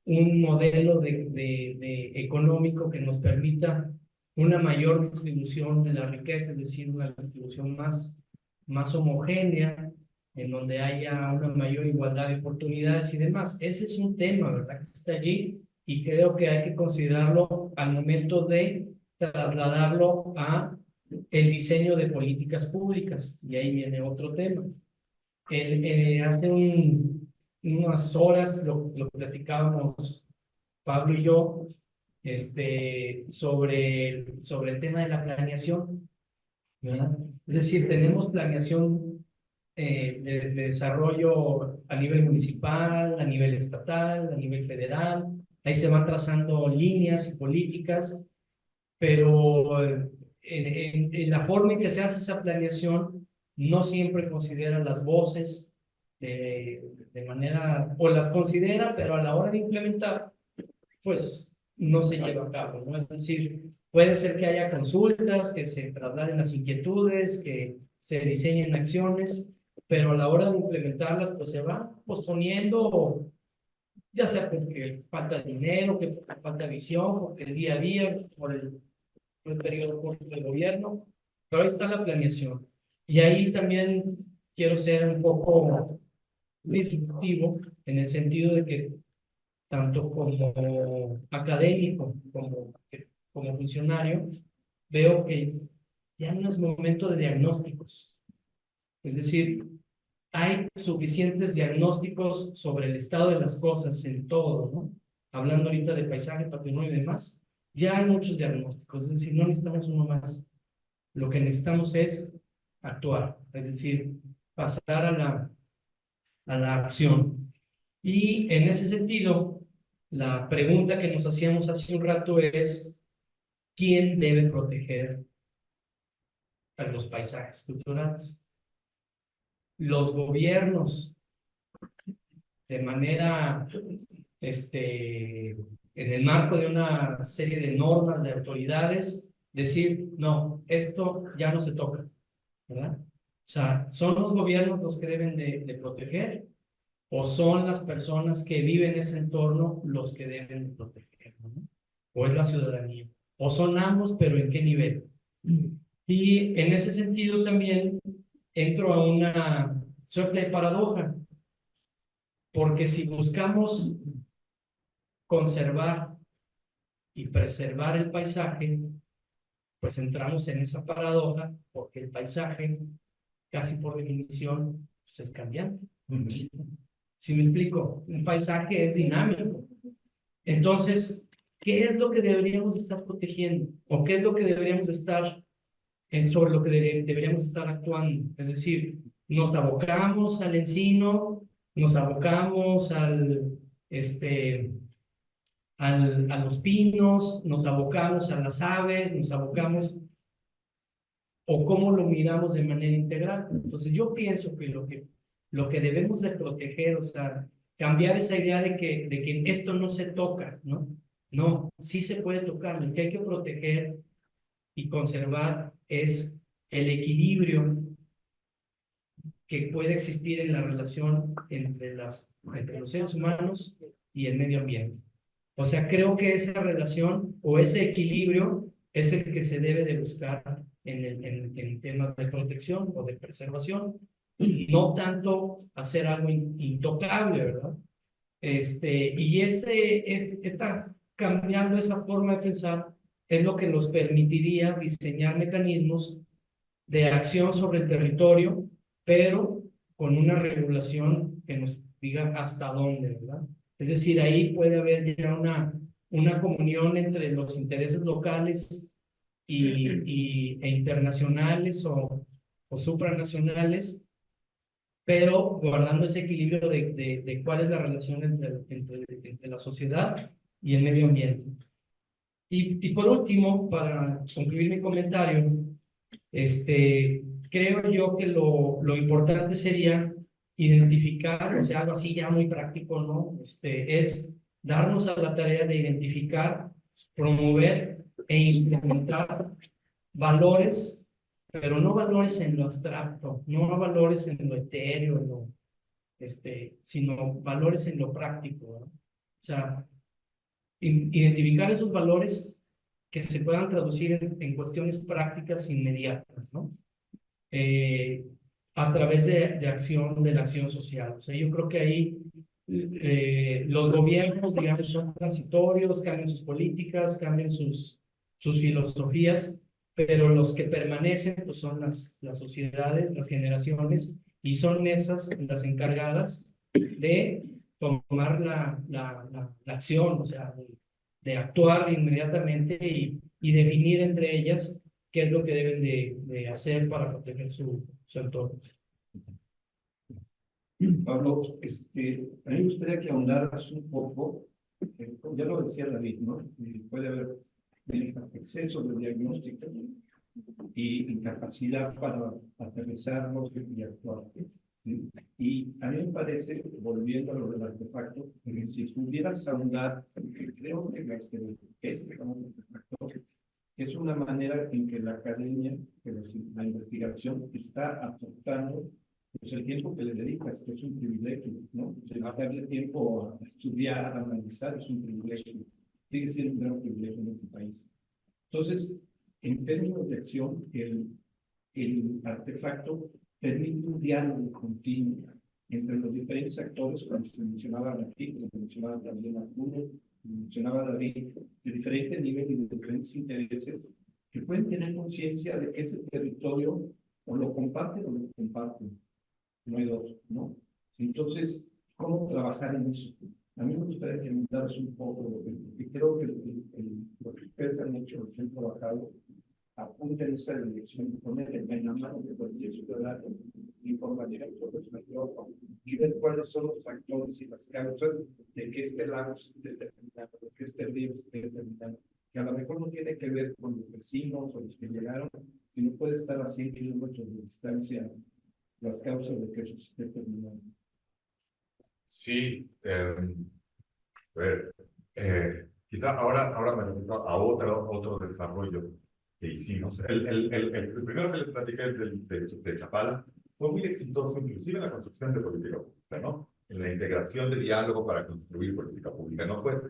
Speaker 4: un modelo de económico que nos permita una mayor distribución de la riqueza, es decir, una distribución más homogénea, en donde haya una mayor igualdad de oportunidades y demás. Ese es un tema, ¿verdad?, que está allí y creo que hay que considerarlo al momento de trasladarlo a el diseño de políticas públicas. Y ahí viene otro tema. Hace unas horas lo platicábamos Pablo y yo, sobre el tema de la planeación, ¿verdad? Es decir, tenemos planeación de desarrollo a nivel municipal, a nivel estatal, a nivel federal. Ahí se van trazando líneas y políticas, pero en la forma en que se hace esa planeación no siempre considera las voces de manera, o las considera, pero a la hora de implementar, pues no se lleva a cabo, ¿no? Es decir, puede ser que haya consultas, que se trasladen las inquietudes, que se diseñen acciones, pero a la hora de implementarlas, pues se va posponiendo, ya sea porque falta dinero, que falta visión, porque el día a día, por el periodo corto del gobierno, pero ahí está la planeación. Y ahí también quiero ser un poco disruptivo en el sentido de que tanto como académico como funcionario, veo que ya no es momento de diagnósticos. Es decir, hay suficientes diagnósticos sobre el estado de las cosas en todo, ¿no? Hablando ahorita de paisaje, patrimonio y demás, ya hay muchos diagnósticos, es decir, no necesitamos uno más. Lo que necesitamos es actuar, es decir, pasar a la acción. Y en ese sentido, la pregunta que nos hacíamos hace un rato es, ¿quién debe proteger a los paisajes culturales? Los gobiernos, de manera, en el marco de una serie de normas, de autoridades, decir, no, esto ya no se toca, ¿verdad? O sea, ¿son los gobiernos los que deben de proteger? ¿O son las personas que viven en ese entorno los que deben de proteger, ¿no? ¿O es la ciudadanía? ¿O son ambos, pero en qué nivel? Y en ese sentido también entro a una suerte de paradoja, porque si buscamos conservar y preservar el paisaje, pues entramos en esa paradoja, porque el paisaje, casi por definición, pues es cambiante. Si me explico, un paisaje es dinámico. Entonces, ¿qué es lo que deberíamos estar protegiendo? ¿O qué es lo que deberíamos estar, sobre lo que deberíamos estar actuando? Es decir, nos abocamos al encino, nos abocamos a los pinos, nos abocamos a las aves, nos abocamos, o cómo lo miramos de manera integral. Entonces, yo pienso que lo que debemos de proteger, o sea, cambiar esa idea de que esto no se toca, ¿no? No, sí se puede tocar. Lo que hay que proteger y conservar es el equilibrio que puede existir en la relación entre los seres humanos y el medio ambiente. O sea, creo que esa relación o ese equilibrio es el que se debe de buscar en el tema de protección o de preservación, no tanto hacer algo intocable, ¿verdad? Y está cambiando esa forma de pensar es lo que nos permitiría diseñar mecanismos de acción sobre el territorio, pero con una regulación que nos diga hasta dónde, ¿verdad? Es decir, ahí puede haber ya una comunión entre los intereses locales e internacionales o supranacionales, pero guardando ese equilibrio de cuál es la relación entre la sociedad y el medio ambiente. Y por último, para concluir mi comentario, creo yo que lo importante sería identificar, o sea, algo así ya muy práctico, ¿no? Es darnos a la tarea de identificar, promover e implementar valores, pero no valores en lo abstracto, no valores en lo etéreo, sino valores en lo práctico, ¿no? O sea, identificar esos valores que se puedan traducir en cuestiones prácticas inmediatas, ¿no? A través de la acción social. O sea, yo creo que ahí los gobiernos, digamos, son transitorios, cambian sus políticas, cambian sus filosofías, pero los que permanecen pues, son las sociedades, las generaciones, y son esas las encargadas de tomar la acción, o sea, de actuar inmediatamente y definir entre ellas qué es lo que deben de hacer para proteger su entorno.
Speaker 3: Pablo, a mí me gustaría que ahondaras un poco, ya lo decía David, ¿no? Puede haber exceso de diagnóstico y incapacidad para aterrizarlos y actuar. ¿Sí? Y a mí me parece, volviendo a lo del artefacto, que si pudieras ahondar, creo que digamos, artefacto es una manera en que la academia, que la investigación está aportando pues el tiempo que le dedicas, que es un privilegio, ¿no? Darle tiempo a estudiar, a analizar, es un privilegio. Sigue siendo un gran privilegio en este país. Entonces, en términos de acción, el artefacto permite un diálogo continuo entre los diferentes actores, como se mencionaba aquí, como se mencionaba también Arturo, como mencionaba David, de diferentes niveles y de diferentes intereses, que pueden tener conciencia de que ese territorio o lo comparten o lo comparten. No hay dos, ¿no? Entonces, ¿cómo trabajar en eso? A mí me gustaría que me daras un poco, porque creo que lo que ustedes han hecho, lo que han trabajado, apunta en esa dirección, poner en la mano de cualquier ciudadano información sobre su entorno y ver cuáles son los factores y las causas de que este lago esté determinado, de que este río esté determinado, que a lo mejor no tiene que ver con los vecinos o los que llegaron, sino puede estar a 100 kilómetros de distancia las causas de que eso se esté terminando.
Speaker 5: Sí, a ver, quizá ahora me refiero a otro desarrollo que hicimos. El primero que les platiqué de Chapala fue muy exitoso, inclusive en la construcción de política pública, ¿no? En la integración de diálogo para construir política pública. No fue,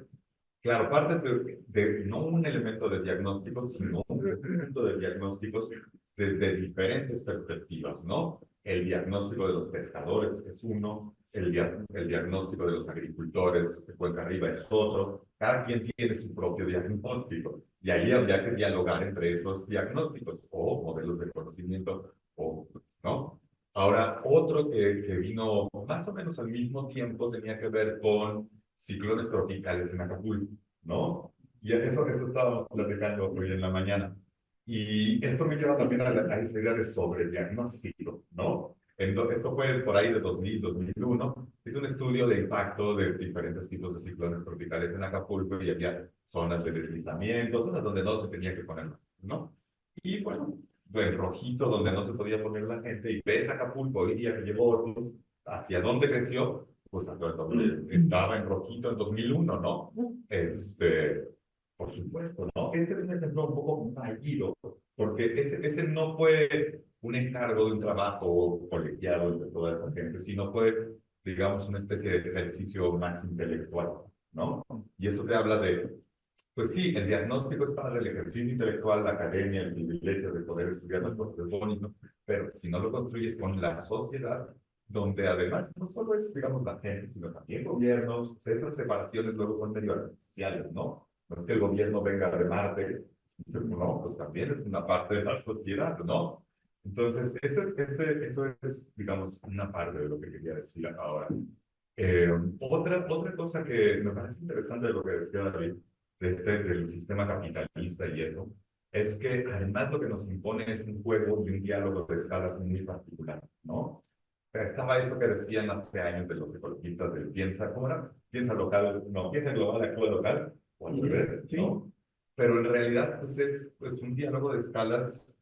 Speaker 5: claro, parte de no un elemento de diagnóstico, sino un elemento de diagnósticos desde diferentes perspectivas, ¿no? El diagnóstico de los pescadores es uno, el diagnóstico de los agricultores de Cuenca Arriba es otro, cada quien tiene su propio diagnóstico, y ahí habría que dialogar entre esos diagnósticos o modelos de conocimiento, ¿no? Ahora, otro que vino más o menos al mismo tiempo tenía que ver con ciclones tropicales en Acapulco, ¿no? Y eso estábamos platicando hoy en la mañana. Y esto me lleva también a esa idea de sobrediagnóstico, ¿no? Esto fue por ahí de 2000, 2001. Hizo un estudio de impacto de diferentes tipos de ciclones tropicales en Acapulco y había zonas de deslizamiento, zonas donde no se tenía que poner, ¿no? Y bueno, en rojito donde no se podía poner la gente, y ves Acapulco hoy día que llevó otros, ¿hacia dónde creció? Pues estaba en rojito en 2001, ¿no? Por supuesto, ¿no? Este es un ejemplo un poco fallido, porque ese no fue un encargo de un trabajo colegiado de toda esa gente, sino fue, digamos, una especie de ejercicio más intelectual, ¿no? Y eso te habla de, pues sí, el diagnóstico es para el ejercicio intelectual, la academia, el privilegio de poder estudiar las cosas es bonito, pero si no lo construyes con la sociedad, donde además no solo es, digamos, la gente, sino también gobiernos, esas separaciones luego son medio artificiales, ¿no? No es que el gobierno venga de Marte No, pues también es una parte de la sociedad, ¿no? Entonces, eso es, digamos, una parte de lo que quería decir ahora. Otra cosa que me parece interesante de lo que decía David, del sistema capitalista y eso, es que además lo que nos impone es un juego y un diálogo de escalas muy particular, ¿no? Estaba eso que decían hace años de los ecologistas del piensa, ¿cómo era? Piensa local, no, piensa global, actúa local, o al revés, ¿no? Pero en realidad, pues es pues, un diálogo de escalas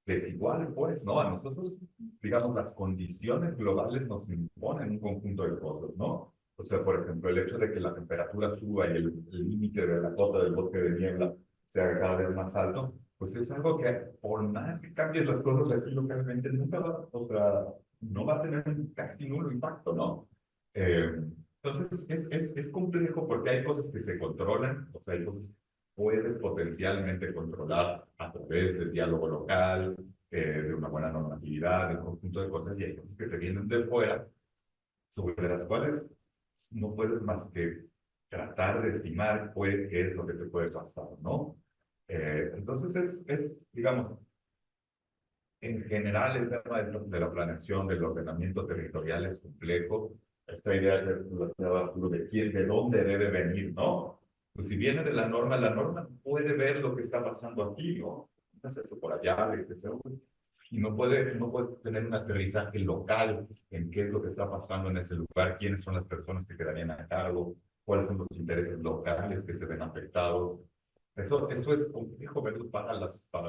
Speaker 5: desigual, pues, ¿no? A nosotros, digamos, las condiciones globales nos imponen un conjunto de cosas, ¿no? O sea, por ejemplo, el hecho de que la temperatura suba y el límite de la cota del bosque de niebla sea cada vez más alto, pues es algo que por más que cambies las cosas aquí localmente, nunca va, o sea, no va a tener un casi nulo impacto, ¿no? Entonces, es complejo porque hay cosas que se controlan, o sea, hay cosas que puedes potencialmente controlar a través del diálogo local, de una buena normatividad, de un conjunto de cosas, y hay cosas que te vienen de fuera, sobre las cuales no puedes más que tratar de estimar qué es lo que te puede pasar, ¿no? Entonces, digamos, en general, el tema de la planeación, del ordenamiento territorial es complejo. Esta idea de dónde debe venir, ¿no? Pues si viene de la norma puede ver lo que está pasando aquí, ¿no? Es eso por allá, y no puede tener un aterrizaje local en qué es lo que está pasando en ese lugar, quiénes son las personas que quedarían a cargo, cuáles son los intereses locales que se ven afectados. Eso es complejo verlos para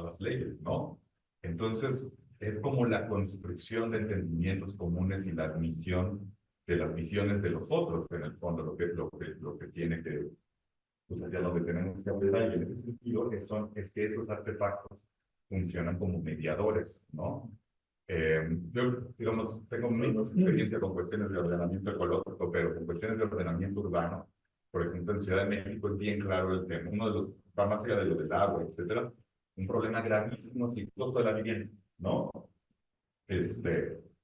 Speaker 5: las leyes, ¿no? Entonces, es como la construcción de entendimientos comunes y la admisión de las visiones de los otros, en el fondo, lo que tiene que, pues allá donde tenemos que aplicar, y en ese sentido es que esos artefactos funcionan como mediadores, ¿no? Yo, digamos, tengo menos experiencia con cuestiones de ordenamiento ecológico, pero con cuestiones de ordenamiento urbano, por ejemplo, en Ciudad de México es bien claro el tema. Uno de los, va más allá de lo del agua, etcétera, un problema gravísimo es el costo de la vivienda, ¿no?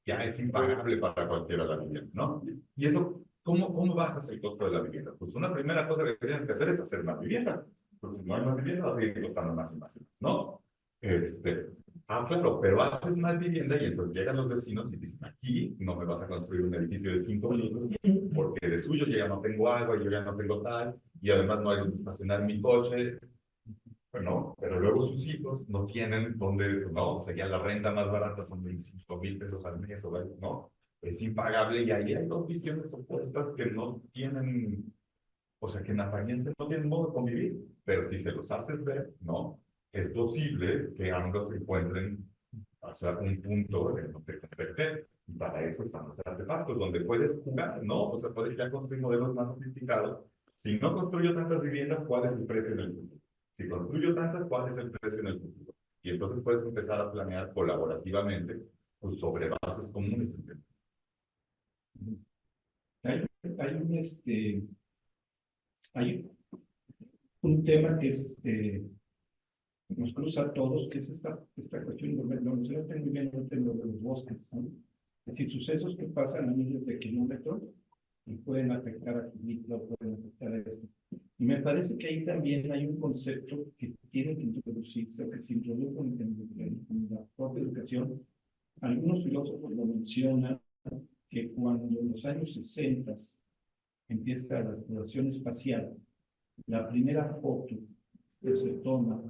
Speaker 5: Ya es impagable para cualquiera la vivienda, ¿no? Y eso, ¿cómo bajas el costo de la vivienda? Pues una primera cosa que tienes que hacer es hacer más vivienda. Pues si no hay más vivienda, va a seguir costando más y más y más, ¿no? Claro, pero haces más vivienda y entonces llegan los vecinos y dicen, aquí no me vas a construir un edificio de 5 pisos porque de suyo yo ya no tengo agua, yo ya no tengo tal, y además no hay donde estacionar mi coche. Bueno, pero luego sus hijos no tienen donde, no, sería la renta más barata, son 25,000 pesos al mes, ¿no? Es impagable y ahí hay dos visiones opuestas que no tienen, o sea, que en apariencia no tienen modo de convivir, pero si se los haces ver, ¿no? Es posible que ambos encuentren, o sea, un punto en donde converger. Y para eso están los artefactos, donde puedes jugar, ¿no? O sea, puedes ya construir modelos más sofisticados. Si no construyo tantas viviendas, ¿cuál es el precio en el futuro? Si construyo tantas, ¿cuál es el precio en el futuro? Y entonces puedes empezar a planear colaborativamente pues, sobre bases comunes.
Speaker 3: Hay, hay un, hay un tema que nos cruza a todos, que es esta cuestión, lo mencionaste muy bien, el tema de los bosques, ¿no? Es decir, sucesos que pasan a miles de kilómetros y pueden afectar a Quilitla, pueden afectar a esto. Y me parece que ahí también hay un concepto que tiene que introducirse, o que se introdujo en la propia educación. Algunos filósofos lo mencionan, que cuando en los años 60 empieza la exploración espacial, la primera foto que se toma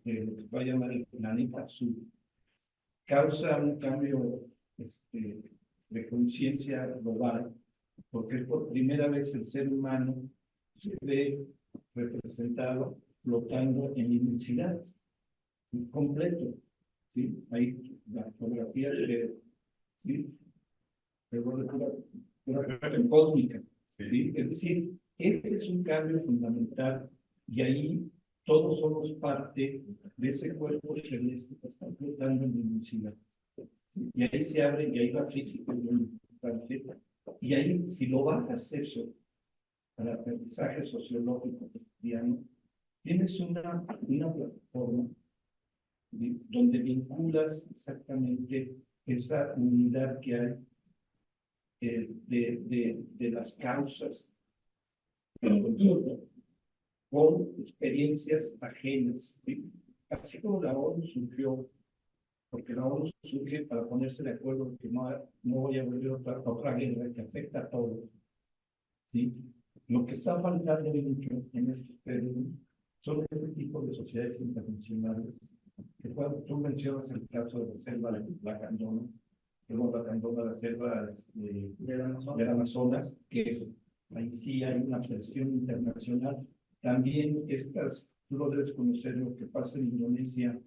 Speaker 3: de lo que se va a llamar el planeta azul causa un cambio de conciencia global, porque por primera vez el ser humano se ve representado flotando en inmensidad, completo. ¿Sí? Hay las fotografías ¿sí? Cósmica. ¿Sí? Es decir, ese es un cambio fundamental y ahí todos somos parte de ese cuerpo celeste que está flotando en inmensidad. ¿Sí? Y ahí se abre, y ahí la física es muy importante. Y ahí, si lo bajas eso al aprendizaje sociológico cotidiano, tienes una plataforma donde vinculas exactamente esa unidad que hay de las causas con experiencias ajenas, ¿sí? así como la ONU surgió, porque la ONU surge para ponerse de acuerdo que no vaya a volver otra guerra que afecta a todos, ¿sí? Lo que está faltando mucho en estos términos son este tipo de sociedades internacionales, que cuando tú mencionas el caso de la selva de Lacandona, la selva del Amazonas, que ahí sí hay una presión internacional. También tú lo debes conocer, lo que pasa en Indonesia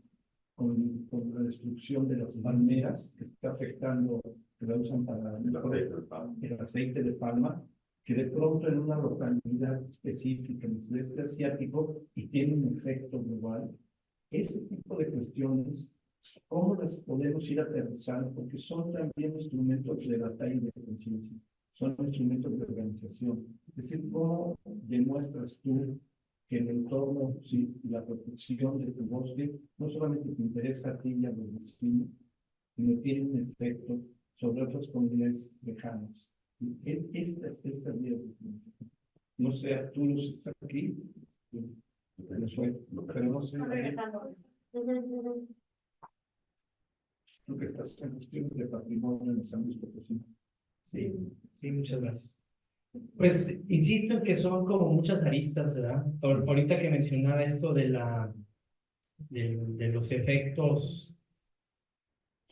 Speaker 3: con la destrucción de las palmeras, que está afectando, que la usan para el aceite de palma, que de pronto en una localidad específica en el sudeste asiático y tiene un efecto global. Ese tipo de cuestiones, ¿cómo las podemos ir aterrizando? Porque son también instrumentos de batalla y de conciencia, son instrumentos de organización. Es decir, ¿cómo demuestras tú que el entorno, sí, la protección de tu bosque no solamente te interesa a ti y a los vecinos, sino tiene un efecto sobre otras comunidades lejanas? Estas vías de comunicación. No sé, Arturo está aquí, pero no sé,
Speaker 1: Regresando.
Speaker 3: tú que estás en cuestiones de patrimonio en San Luis Potosí.
Speaker 4: Sí, sí, muchas gracias. Pues insisto en que son como muchas aristas, ¿verdad? Ahorita que mencionaba esto de los efectos,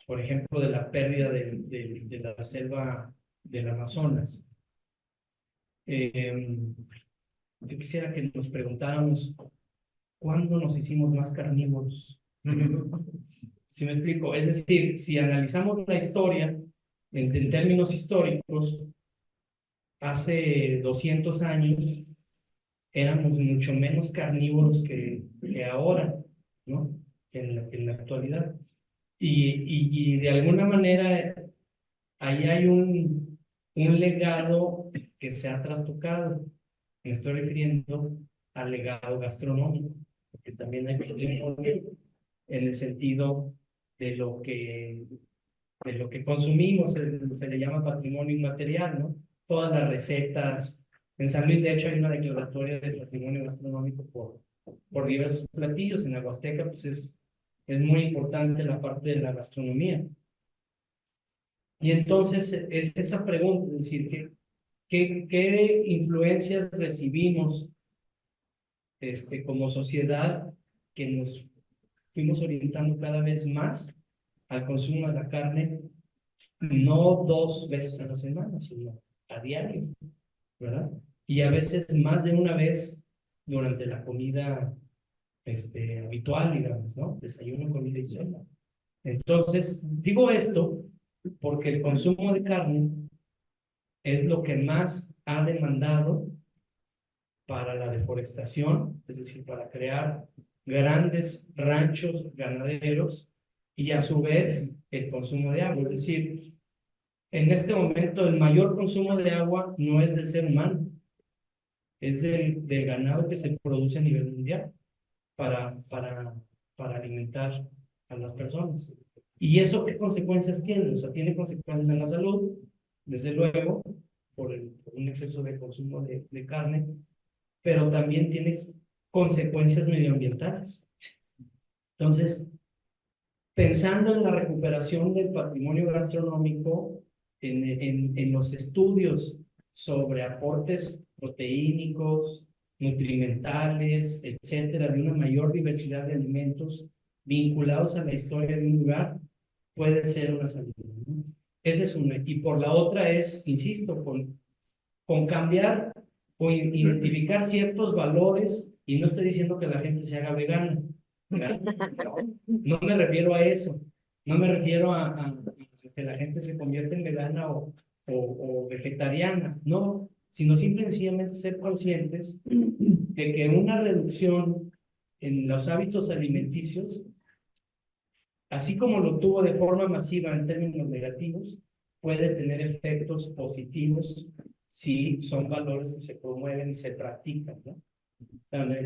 Speaker 4: por ejemplo, de la pérdida de la selva del Amazonas. Yo quisiera que nos preguntáramos, ¿cuándo nos hicimos más carnívoros? ¿Sí me explico? Es decir, si analizamos la historia en términos históricos, hace 200 años éramos mucho menos carnívoros que ahora, ¿no? En la actualidad. Y de alguna manera ahí hay un legado que se ha trastocado. Me estoy refiriendo al legado gastronómico, porque también hay patrimonio en el sentido de lo que consumimos, se le llama patrimonio inmaterial, ¿no? Todas las recetas. En San Luis, de hecho, hay una declaratoria de patrimonio gastronómico por diversos platillos. En la Huasteca, pues es muy importante la parte de la gastronomía. Y entonces es esa pregunta, es decir, ¿qué influencias recibimos como sociedad que nos fuimos orientando cada vez más al consumo de la carne, no 2 veces a la semana, sino a diario, ¿verdad? Y a veces más de una vez durante la comida habitual, digamos, ¿no? Desayuno, comida y cena. Entonces, digo esto porque el consumo de carne es lo que más ha demandado para la deforestación, es decir, para crear grandes ranchos ganaderos y a su vez el consumo de agua. Es decir, en este momento el mayor consumo de agua no es del ser humano, es del ganado que se produce a nivel mundial para alimentar a las personas. ¿Y eso qué consecuencias tiene? O sea, tiene consecuencias en la salud, desde luego, por un exceso de consumo de carne, pero también tiene consecuencias medioambientales. Entonces, pensando en la recuperación del patrimonio gastronómico, en los estudios sobre aportes proteínicos, nutrimentales, etcétera, de una mayor diversidad de alimentos vinculados a la historia de un lugar, puede ser una salida, ¿no? Esa es una. Y por la otra es, insisto, con cambiar o identificar ciertos valores, y no estoy diciendo que la gente se haga vegana, no me refiero a eso, no me refiero a que la gente se convierta en vegana o vegetariana, no, sino simplemente ser conscientes de que una reducción en los hábitos alimenticios, así como lo tuvo de forma masiva en términos negativos, puede tener efectos positivos si son valores que se promueven y se practican, ¿no?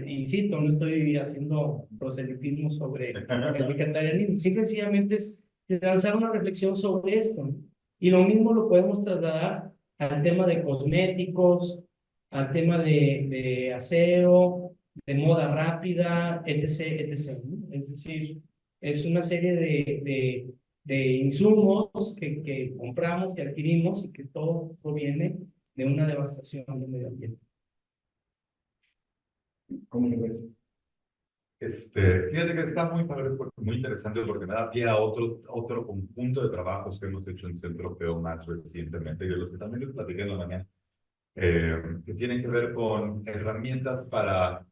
Speaker 4: Insisto, no estoy haciendo proselitismo sobre el vegetarianismo, simplemente es lanzar una reflexión sobre esto, ¿no? Y lo mismo lo podemos trasladar al tema de cosméticos, al tema de aseo, de moda rápida, etc., etc., ¿no? es decir, es una serie de insumos que compramos, que adquirimos y que todo proviene de una devastación del medio ambiente.
Speaker 6: ¿Cómo lo ves?
Speaker 5: Fíjate que está muy padre, muy interesante porque me da pie a otro conjunto de trabajos que hemos hecho en Centro Peo más recientemente y de los que también les platiqué en la mañana, que tienen que ver con herramientas para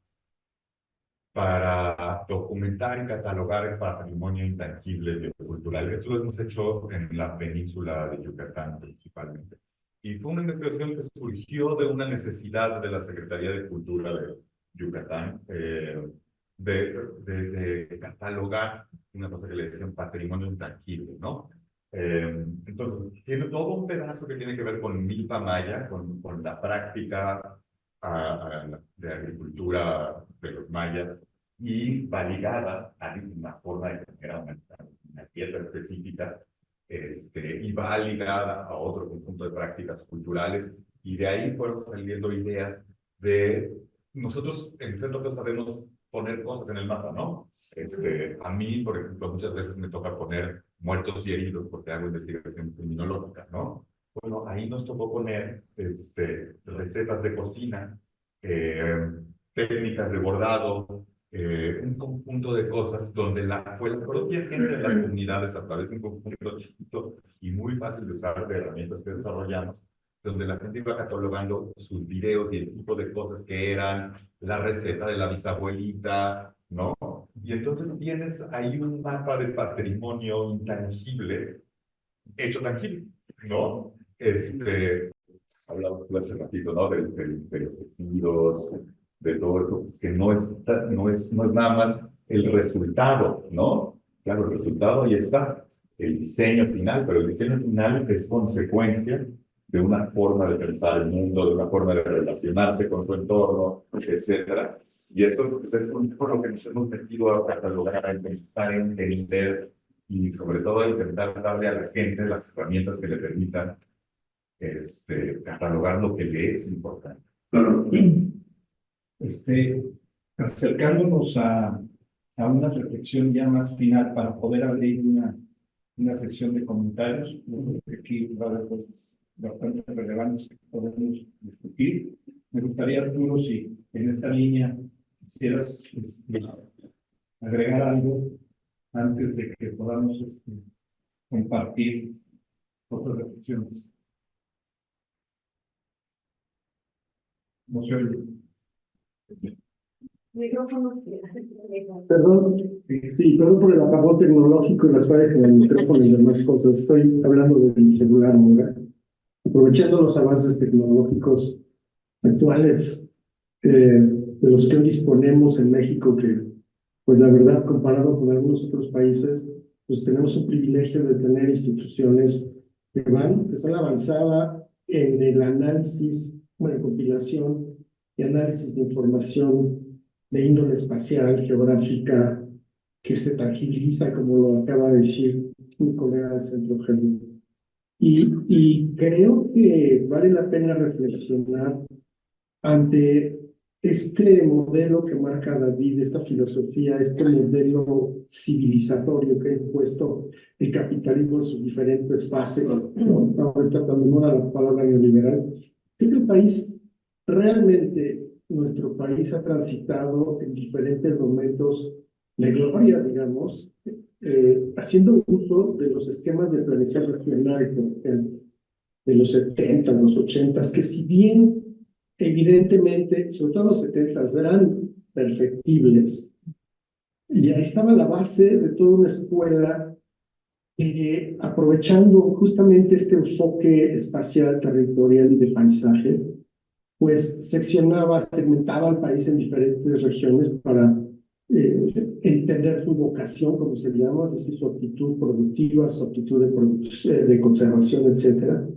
Speaker 5: documentar y catalogar el patrimonio intangible biocultural. Esto lo hemos hecho en la península de Yucatán principalmente. Y fue una investigación que surgió de una necesidad de la Secretaría de Cultura de Yucatán, de catalogar una cosa que le decían patrimonio intangible, ¿no? Entonces, tiene todo un pedazo que tiene que ver con milpa maya, con la práctica de agricultura de los mayas, y va ligada a una forma de tener una tierra específica, y va ligada a otro conjunto de prácticas culturales, y de ahí fueron saliendo ideas de... Nosotros en el centro sabemos poner cosas en el mapa, ¿no? A mí, por ejemplo, muchas veces me toca poner muertos y heridos porque hago investigación criminológica, ¿no? Bueno, ahí nos tocó poner recetas de cocina, técnicas de bordado, un conjunto de cosas donde fue la propia gente de las comunidades, a través de un conjunto chiquito y muy fácil de usar de herramientas que desarrollamos, donde la gente iba catalogando sus videos y el tipo de cosas que eran, la receta de la bisabuelita, ¿no? Y entonces tienes ahí un mapa de patrimonio intangible hecho tangible, ¿no? Hablamos hace ratito, ¿no? De los tejidos, de todo eso, pues que no es nada más el resultado, ¿no? Claro, el resultado ahí está, el diseño final, pero el diseño final es consecuencia de una forma de pensar el mundo, de una forma de relacionarse con su entorno, etcétera. Y eso pues, es un poco lo que nos hemos metido a catalogar, a intentar entender y sobre todo a intentar darle a la gente las herramientas que le permitan catalogar lo que le es importante.
Speaker 3: Acercándonos a una reflexión ya más final para poder abrir una sección de comentarios, porque aquí va a haber cosas bastante relevantes que podemos discutir. Me gustaría, Arturo, si en esta línea quisieras agregar algo antes de que podamos compartir otras reflexiones. No se oye.
Speaker 6: Perdón, sí, perdón por el apagón tecnológico y las fallas en el micrófono y demás cosas. Estoy hablando de mi celular ahora. Aprovechando los avances tecnológicos actuales de los que hoy disponemos en México, que, pues la verdad, comparado con algunos otros países, pues tenemos un privilegio de tener instituciones que son la avanzada en el análisis, bueno, compilación y análisis de información de índole espacial, geográfica, que se tangibiliza, como lo acaba de decir un colega del Centro Geo. Y creo que vale la pena reflexionar ante este modelo que marca David, esta filosofía, este modelo civilizatorio que ha impuesto el capitalismo en sus diferentes fases. Ahora está tan de moda la palabra neoliberal. Creo que el país, realmente nuestro país ha transitado en diferentes momentos de gloria, digamos, haciendo uso de los esquemas de planeación regional, por ejemplo, de los 70, los 80, que si bien evidentemente, sobre todo los 70, eran perfectibles, y ahí estaba la base de toda una escuela aprovechando justamente este enfoque espacial, territorial y de paisaje, pues segmentaba al país en diferentes regiones para entender su vocación, como se llama, es decir, su actitud productiva, su actitud de conservación, etcétera.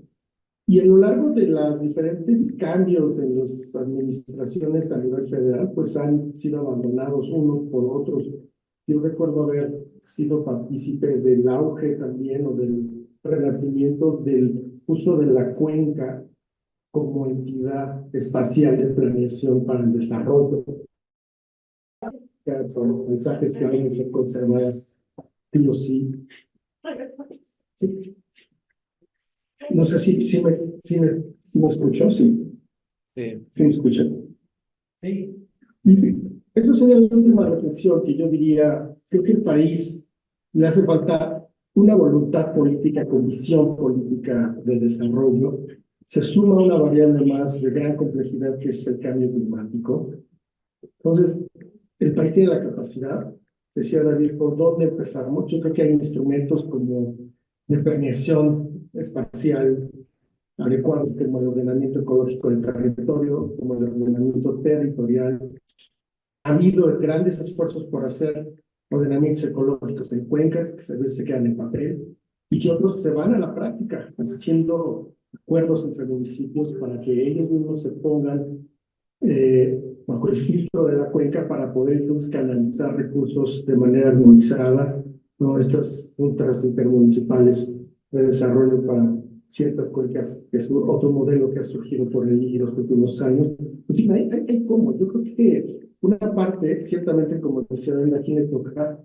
Speaker 6: Y a lo largo de los diferentes cambios en las administraciones a nivel federal, pues han sido abandonados unos por otros. Yo recuerdo haber sido partícipe del auge también o del renacimiento del uso de la cuenca como entidad espacial de planeación para el desarrollo. políticas o mensajes que deben ser conservadas, sí o sí. Sí. No sé si me escuchó, sí.
Speaker 4: Sí.
Speaker 6: Sí me escucha.
Speaker 4: Sí.
Speaker 6: Y eso sería la última reflexión que yo diría. Creo que el país le hace falta una voluntad política con visión política de desarrollo. Se suma una variable más de gran complejidad que es el cambio climático. Entonces, el país tiene la capacidad, decía David, ¿por dónde empezamos? Yo creo que hay instrumentos como de planeación espacial adecuados, como el ordenamiento ecológico del territorio, como el ordenamiento territorial. Ha habido grandes esfuerzos por hacer ordenamientos ecológicos en cuencas, que a veces se quedan en papel, y que otros se van a la práctica, haciendo acuerdos entre municipios para que ellos mismos se pongan bajo el filtro de la cuenca para poder entonces canalizar recursos de manera armonizada, ¿no? Estas juntas intermunicipales de desarrollo para ciertas cuencas, que es otro modelo que ha surgido por ahí en los últimos años. En fin, hay cómo. Yo creo que una parte, ciertamente, como decía David, aquí le toca,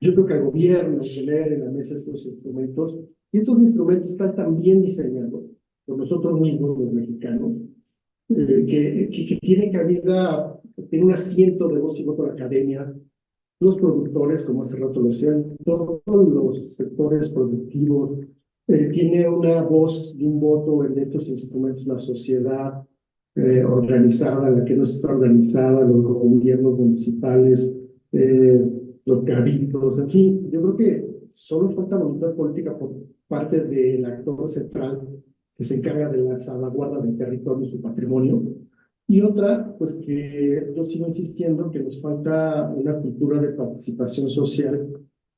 Speaker 6: yo creo que al gobierno tener en la mesa estos instrumentos, y estos instrumentos están tan bien diseñados por nosotros mismos, los mexicanos, que tiene cabida, tiene un asiento de voz y voto en la academia, los productores, como hace rato lo decían, todos los sectores productivos, tiene una voz y un voto en estos instrumentos, la sociedad organizada, la que no está organizada, los gobiernos municipales, los cabildos, en fin, yo creo que solo falta voluntad política por parte del actor central que se encarga de la salvaguarda del territorio y su patrimonio. Y otra, pues que yo sigo insistiendo que nos falta una cultura de participación social,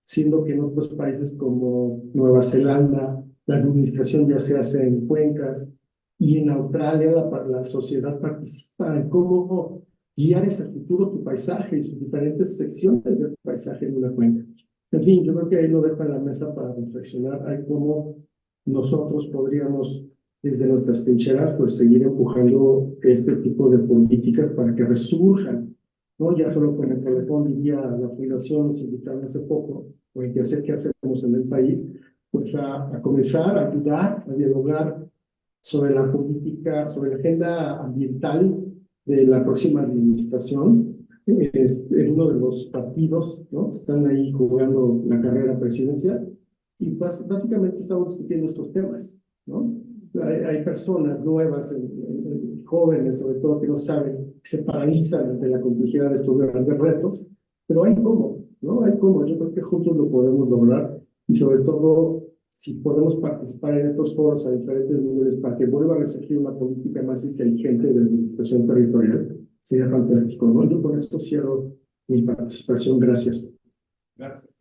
Speaker 6: siendo que en otros países como Nueva Zelanda, la administración ya se hace en cuencas, y en Australia la sociedad participa en cómo guiar ese futuro tu paisaje y sus diferentes secciones del paisaje en una cuenca. En fin, yo creo que ahí lo dejo en la mesa para reflexionar. Hay cómo nosotros podríamos desde nuestras trincheras, pues seguir empujando este tipo de políticas para que resurjan, ¿no? Ya solo con el teléfono diría la fundación, nos invitaron hace poco, o en que sé qué hacemos en el país, pues a comenzar a ayudar, a dialogar sobre la política, sobre la agenda ambiental de la próxima administración. En uno de los partidos, ¿no? Están ahí jugando la carrera presidencial y básicamente estamos discutiendo estos temas, ¿no? Hay personas nuevas, jóvenes sobre todo, que no saben, que se paralizan ante la complejidad de estos grandes retos, pero hay cómo, ¿no? Hay cómo. Yo creo que juntos lo podemos lograr y sobre todo si podemos participar en estos foros a diferentes niveles para que vuelva a resurgir una política más inteligente de administración territorial, sería fantástico, ¿no? Yo con esto cierro mi participación. Gracias.
Speaker 3: Gracias.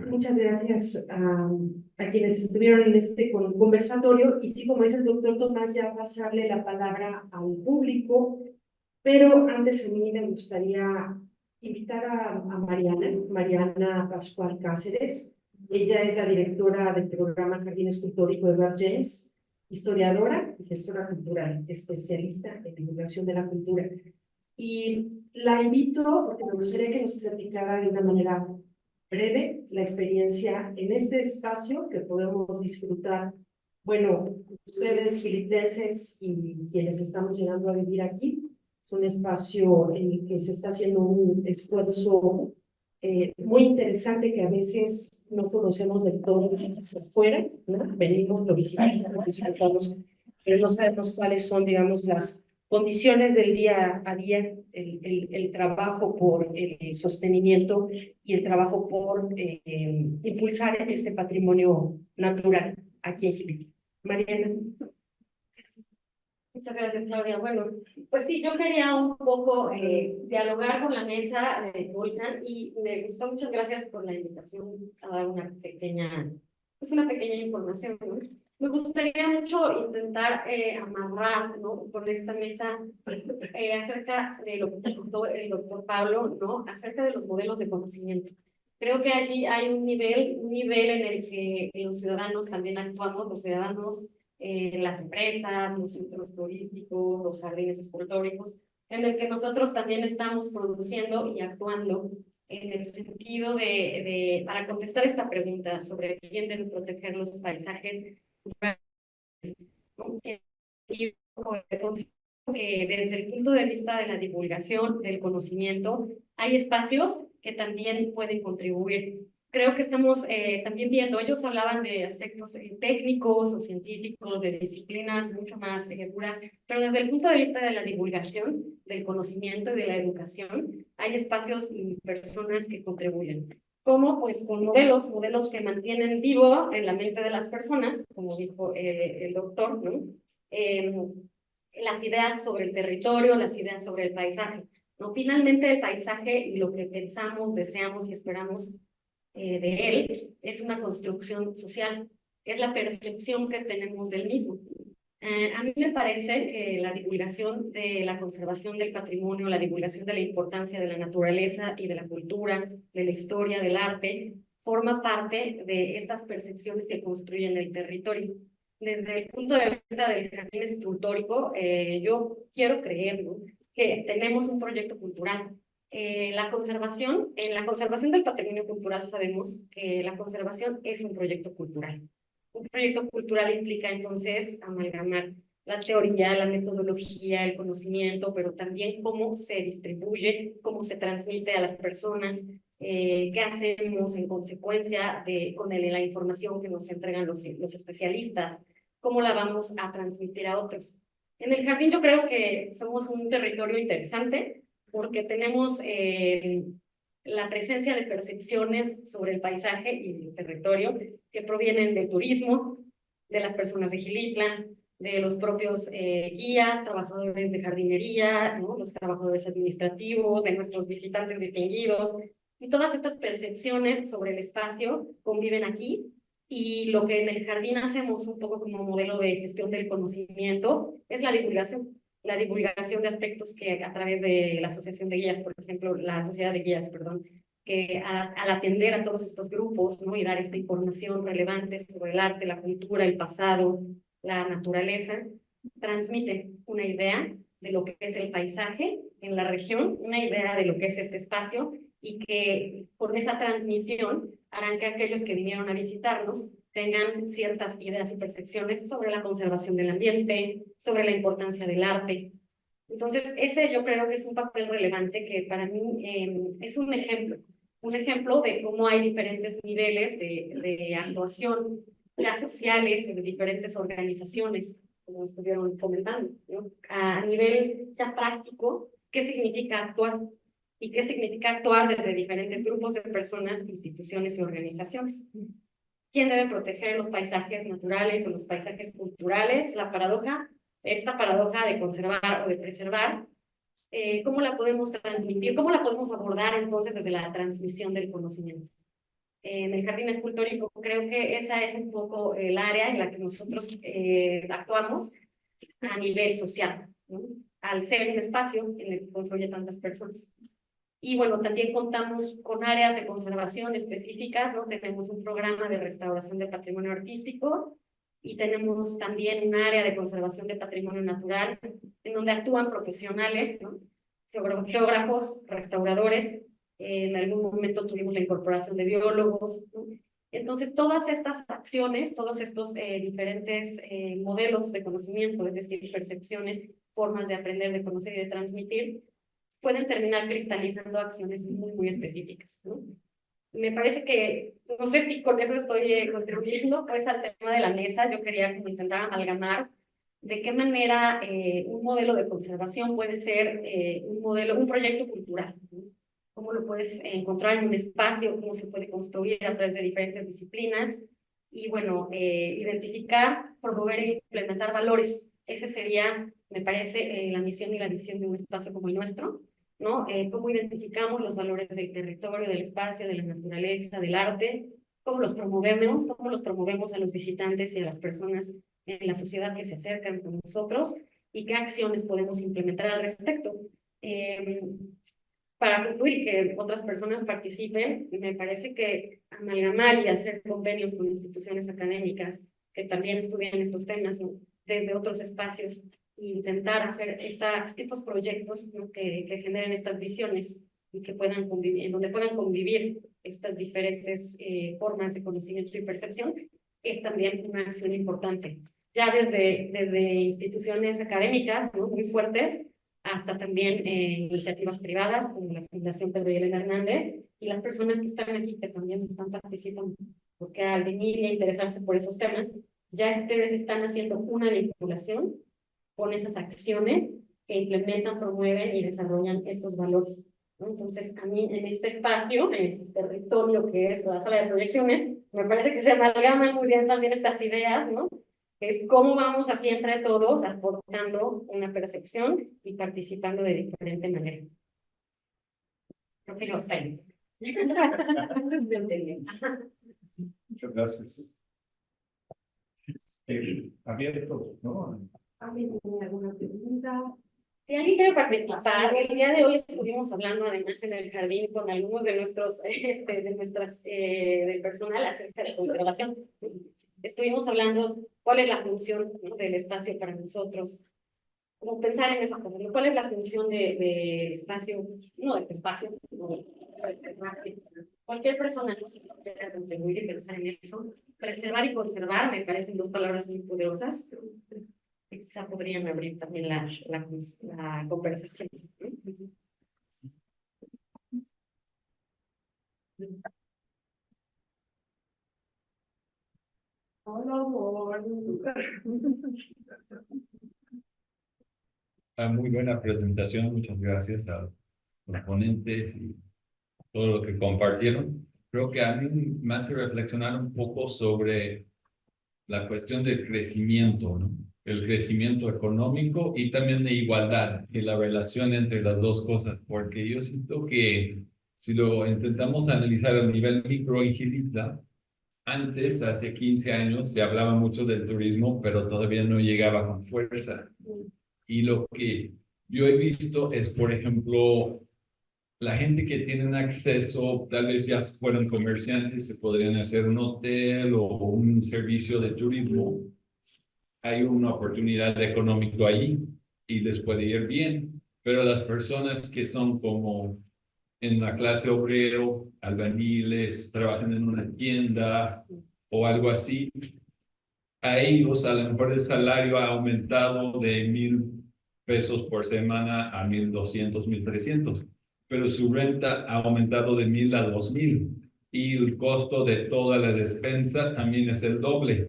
Speaker 2: Muchas gracias a quienes estuvieron en este conversatorio. Y sí, como dice el doctor Tomás, ya pasarle la palabra al público, pero antes a mí me gustaría invitar a Mariana Pascual Cáceres. Ella es la directora del programa Jardín Escultórico Edward James, historiadora y gestora cultural, especialista en divulgación de la cultura. Y la invito porque me gustaría que nos platicara de una manera breve la experiencia en este espacio que podemos disfrutar. Bueno, ustedes filipenses y quienes estamos llegando a vivir aquí, es un espacio en el que se está haciendo un esfuerzo muy interesante que a veces no conocemos del todo hacia afuera, ¿no? Venimos, lo visitamos, lo disfrutamos, pero no sabemos cuáles son, digamos, las condiciones del día a día, el trabajo por el sostenimiento y el trabajo por impulsar este patrimonio natural aquí en Jiquilpan. Mariana.
Speaker 1: Muchas gracias, Claudia. Bueno, pues sí, yo quería un poco dialogar con la mesa de Bolsa y me gustó. Muchas gracias por la invitación a dar una pequeña información, ¿no? Me gustaría mucho intentar amarrar, ¿no? Por esta mesa acerca de lo que contó el doctor Pablo, ¿no? Acerca de los modelos de conocimiento. Creo que allí hay un nivel en el que los ciudadanos también actuamos, los ciudadanos, las empresas, los centros turísticos, los jardines escultóricos, en el que nosotros también estamos produciendo y actuando en el sentido para contestar esta pregunta sobre quién debe proteger los paisajes, ¿no? Y que desde el punto de vista de la divulgación, del conocimiento, hay espacios que también pueden contribuir. Creo que estamos también viendo, ellos hablaban de aspectos técnicos o científicos, de disciplinas mucho más puras, pero desde el punto de vista de la divulgación, del conocimiento y de la educación, hay espacios y personas que contribuyen. ¿Cómo? Pues con modelos que mantienen vivo en la mente de las personas, como dijo el doctor, ¿no? Las ideas sobre el territorio, las ideas sobre el paisaje, ¿no? Finalmente el paisaje y lo que pensamos, deseamos y esperamos de él es una construcción social, es la percepción que tenemos del mismo. A mí me parece que la divulgación de la conservación del patrimonio, la divulgación de la importancia de la naturaleza y de la cultura, de la historia, del arte, forma parte de estas percepciones que construyen el territorio. Desde el punto de vista del jardín escultórico, yo quiero creer, ¿no?, que tenemos un proyecto cultural. En la conservación del patrimonio cultural sabemos que la conservación es un proyecto cultural. Un proyecto cultural implica entonces amalgamar la teoría, la metodología, el conocimiento, pero también cómo se distribuye, cómo se transmite a las personas, qué hacemos en consecuencia con la información que nos entregan los especialistas, cómo la vamos a transmitir a otros. En el jardín yo creo que somos un territorio interesante porque tenemos la presencia de percepciones sobre el paisaje y el territorio que provienen del turismo, de las personas de Xilitla, de los propios guías, trabajadores de jardinería, ¿no?, los trabajadores administrativos, de nuestros visitantes distinguidos, y todas estas percepciones sobre el espacio conviven aquí, y lo que en el jardín hacemos un poco como modelo de gestión del conocimiento es la divulgación de aspectos que a través de la asociación de guías, por ejemplo, la sociedad de guías, perdón, que al atender a todos estos grupos, ¿no?, y dar esta información relevante sobre el arte, la cultura, el pasado, la naturaleza, transmite una idea de lo que es el paisaje en la región, una idea de lo que es este espacio, y que con esa transmisión harán que aquellos que vinieron a visitarnos tengan ciertas ideas y percepciones sobre la conservación del ambiente, sobre la importancia del arte. Entonces, ese yo creo que es un papel relevante que para mí es un ejemplo de cómo hay diferentes niveles de actuación, las sociales, de diferentes organizaciones, como estuvieron comentando, ¿no? A nivel ya práctico, ¿qué significa actuar? ¿Y qué significa actuar desde diferentes grupos de personas, instituciones y organizaciones? ¿Quién debe proteger los paisajes naturales o los paisajes culturales? Esta paradoja de conservar o de preservar, ¿cómo la podemos transmitir? ¿Cómo la podemos abordar entonces desde la transmisión del conocimiento? En el jardín escultórico creo que esa es un poco el área en la que nosotros actuamos a nivel social, ¿no?, al ser un espacio en el que confluyen tantas personas. Y bueno, también contamos con áreas de conservación específicas, ¿no? Tenemos un programa de restauración de patrimonio artístico y tenemos también un área de conservación de patrimonio natural en donde actúan profesionales, ¿no?, geógrafos, restauradores. En algún momento tuvimos la incorporación de biólogos, ¿no? Entonces, todas estas acciones, todos estos diferentes modelos de conocimiento, es decir, percepciones, formas de aprender, de conocer y de transmitir, pueden terminar cristalizando acciones muy específicas, ¿no? Me parece que, no sé si con eso estoy contribuyendo, pues al tema de la mesa. Yo quería como intentar amalgamar de qué manera un modelo de conservación puede ser un proyecto cultural, ¿no? Cómo lo puedes encontrar en un espacio, cómo se puede construir a través de diferentes disciplinas, y bueno, identificar, promover e implementar valores. Ese sería, me parece, la misión y la visión de un espacio como el nuestro, ¿no? Cómo identificamos los valores del territorio, del espacio, de la naturaleza, del arte, cómo los promovemos a los visitantes y a las personas en la sociedad que se acercan con nosotros, y qué acciones podemos implementar al respecto. Para concluir y que otras personas participen, me parece que amalgamar y hacer convenios con instituciones académicas que también estudian estos temas, ¿no?, desde otros espacios, intentar hacer estos proyectos, ¿no? que generen estas visiones y que puedan convivir, en donde puedan convivir estas diferentes formas de conocimiento y percepción, es también una acción importante. Ya desde instituciones académicas, ¿no? muy fuertes, hasta también iniciativas privadas como la Fundación Pedro y Elena Hernández, y las personas que están aquí que también están participando, porque al venir y a interesarse por esos temas, ya ustedes están haciendo una vinculación con esas acciones que implementan, promueven y desarrollan estos valores, ¿no? Entonces, a mí en este espacio, en este territorio que es la sala de proyecciones, me parece que se amalgaman muy bien también estas ideas, ¿no? Es cómo vamos así entre todos aportando una percepción y participando de diferente manera. Creo que los pelos.
Speaker 3: Muchas gracias. Abierto, ¿no?
Speaker 1: ¿Alguien tiene alguna pregunta? Si alguien quiere participar, el día de hoy estuvimos hablando además en el jardín con algunos de nuestros, del personal acerca de conservación. Estuvimos hablando cuál es la función, ¿no? del espacio para nosotros. Como pensar en esa cosa, ¿no? ¿Cuál es la función de espacio? No, de espacio. No, cualquier persona no se puede contribuir y pensar en eso. Preservar y conservar me parecen dos palabras muy poderosas. Quizá podrían abrir también la conversación.
Speaker 7: Muy buena presentación, muchas gracias a los ponentes y todo lo que compartieron. Creo que a mí me hace reflexionar un poco sobre la cuestión del crecimiento, ¿no? El crecimiento económico y también de igualdad, y la relación entre las dos cosas, porque yo siento que si lo intentamos analizar a nivel micro y Gilitla, antes, hace 15 años, se hablaba mucho del turismo, pero todavía no llegaba con fuerza. Y lo que yo he visto es, por ejemplo, la gente que tienen acceso, tal vez ya fueran comerciantes, se podrían hacer un hotel o un servicio de turismo. Hay una oportunidad económica ahí y les puede ir bien. Pero las personas que son como en la clase obrero, albañiles, trabajan en una tienda o algo así, a ellos a lo mejor el salario ha aumentado de 1,000 pesos por semana a 1,200, 1,300, pero su renta ha aumentado de 1,000 a 2,000 y el costo de toda la despensa también es el doble.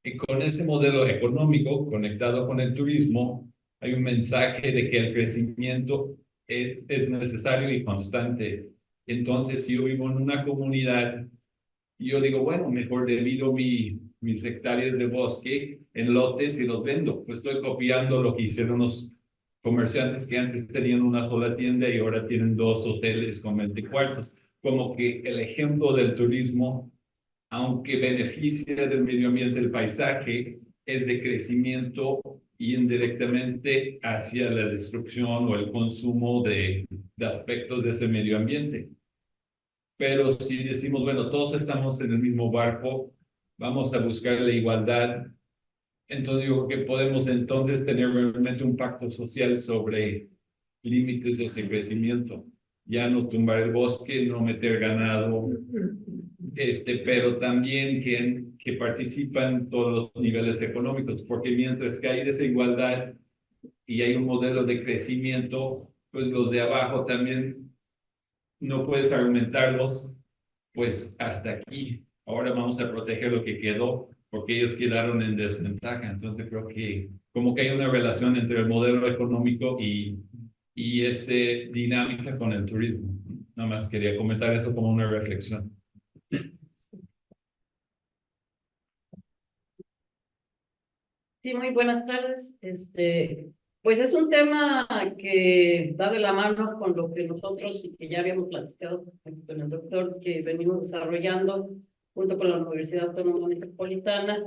Speaker 7: Y con ese modelo económico conectado con el turismo, hay un mensaje de que el crecimiento es necesario y constante. Entonces, si yo vivo en una comunidad, yo digo, bueno, mejor divido mis hectáreas de bosque en lotes y los vendo. Pues estoy copiando lo que hicieron los comerciantes que antes tenían una sola tienda y ahora tienen 2 hoteles con 20 cuartos. Como que el ejemplo del turismo, aunque beneficia del medio ambiente, el paisaje, es de crecimiento y indirectamente hacia la destrucción o el consumo de aspectos de ese medio ambiente. Pero si decimos, bueno, todos estamos en el mismo barco, vamos a buscar la igualdad, entonces yo creo que podemos entonces tener realmente un pacto social sobre límites de ese crecimiento. Ya no tumbar el bosque, no meter ganado, pero también que participan en todos los niveles económicos, porque mientras que hay desigualdad y hay un modelo de crecimiento, pues los de abajo también no puedes argumentarlos, pues hasta aquí. Ahora vamos a proteger lo que quedó, porque ellos quedaron en desventaja. Entonces creo que como que hay una relación entre el modelo económico y esa dinámica con el turismo. Nada más quería comentar eso como una reflexión.
Speaker 8: Sí, muy buenas tardes. Pues es un tema que va de la mano con lo que nosotros y que ya habíamos platicado con el doctor, que venimos desarrollando junto con la Universidad Autónoma Metropolitana,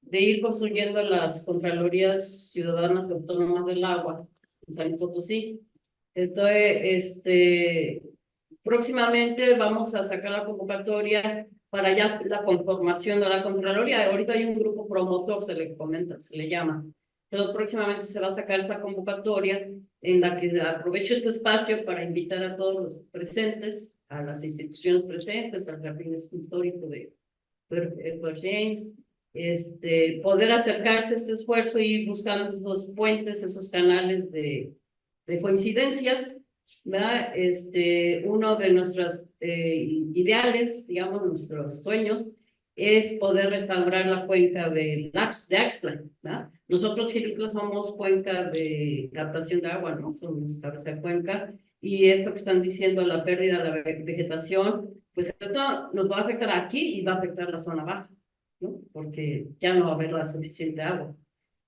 Speaker 8: de ir construyendo las Contralorías Ciudadanas Autónomas del Agua en San Luis Potosí. Entonces, próximamente vamos a sacar la convocatoria para ya la conformación de la Contraloría. Ahorita hay un grupo promotor, se le comenta, se le llama, Pero próximamente se va a sacar esa convocatoria en la que aprovecho este espacio para invitar a todos los presentes, a las instituciones presentes, al Jardín Histórico de Edward James, poder acercarse a este esfuerzo y buscar esos puentes, esos canales de coincidencias, ¿verdad? Uno de nuestros ideales, digamos, nuestros sueños, es poder restaurar la cuenca de Axtla, ¿verdad? Nosotros, Xilitla, somos cuenca de captación de agua, ¿no? Somos cabeza de cuenca, y esto que están diciendo, la pérdida de la vegetación, pues esto nos va a afectar aquí y va a afectar la zona baja, ¿no? Porque ya no va a haber la suficiente agua.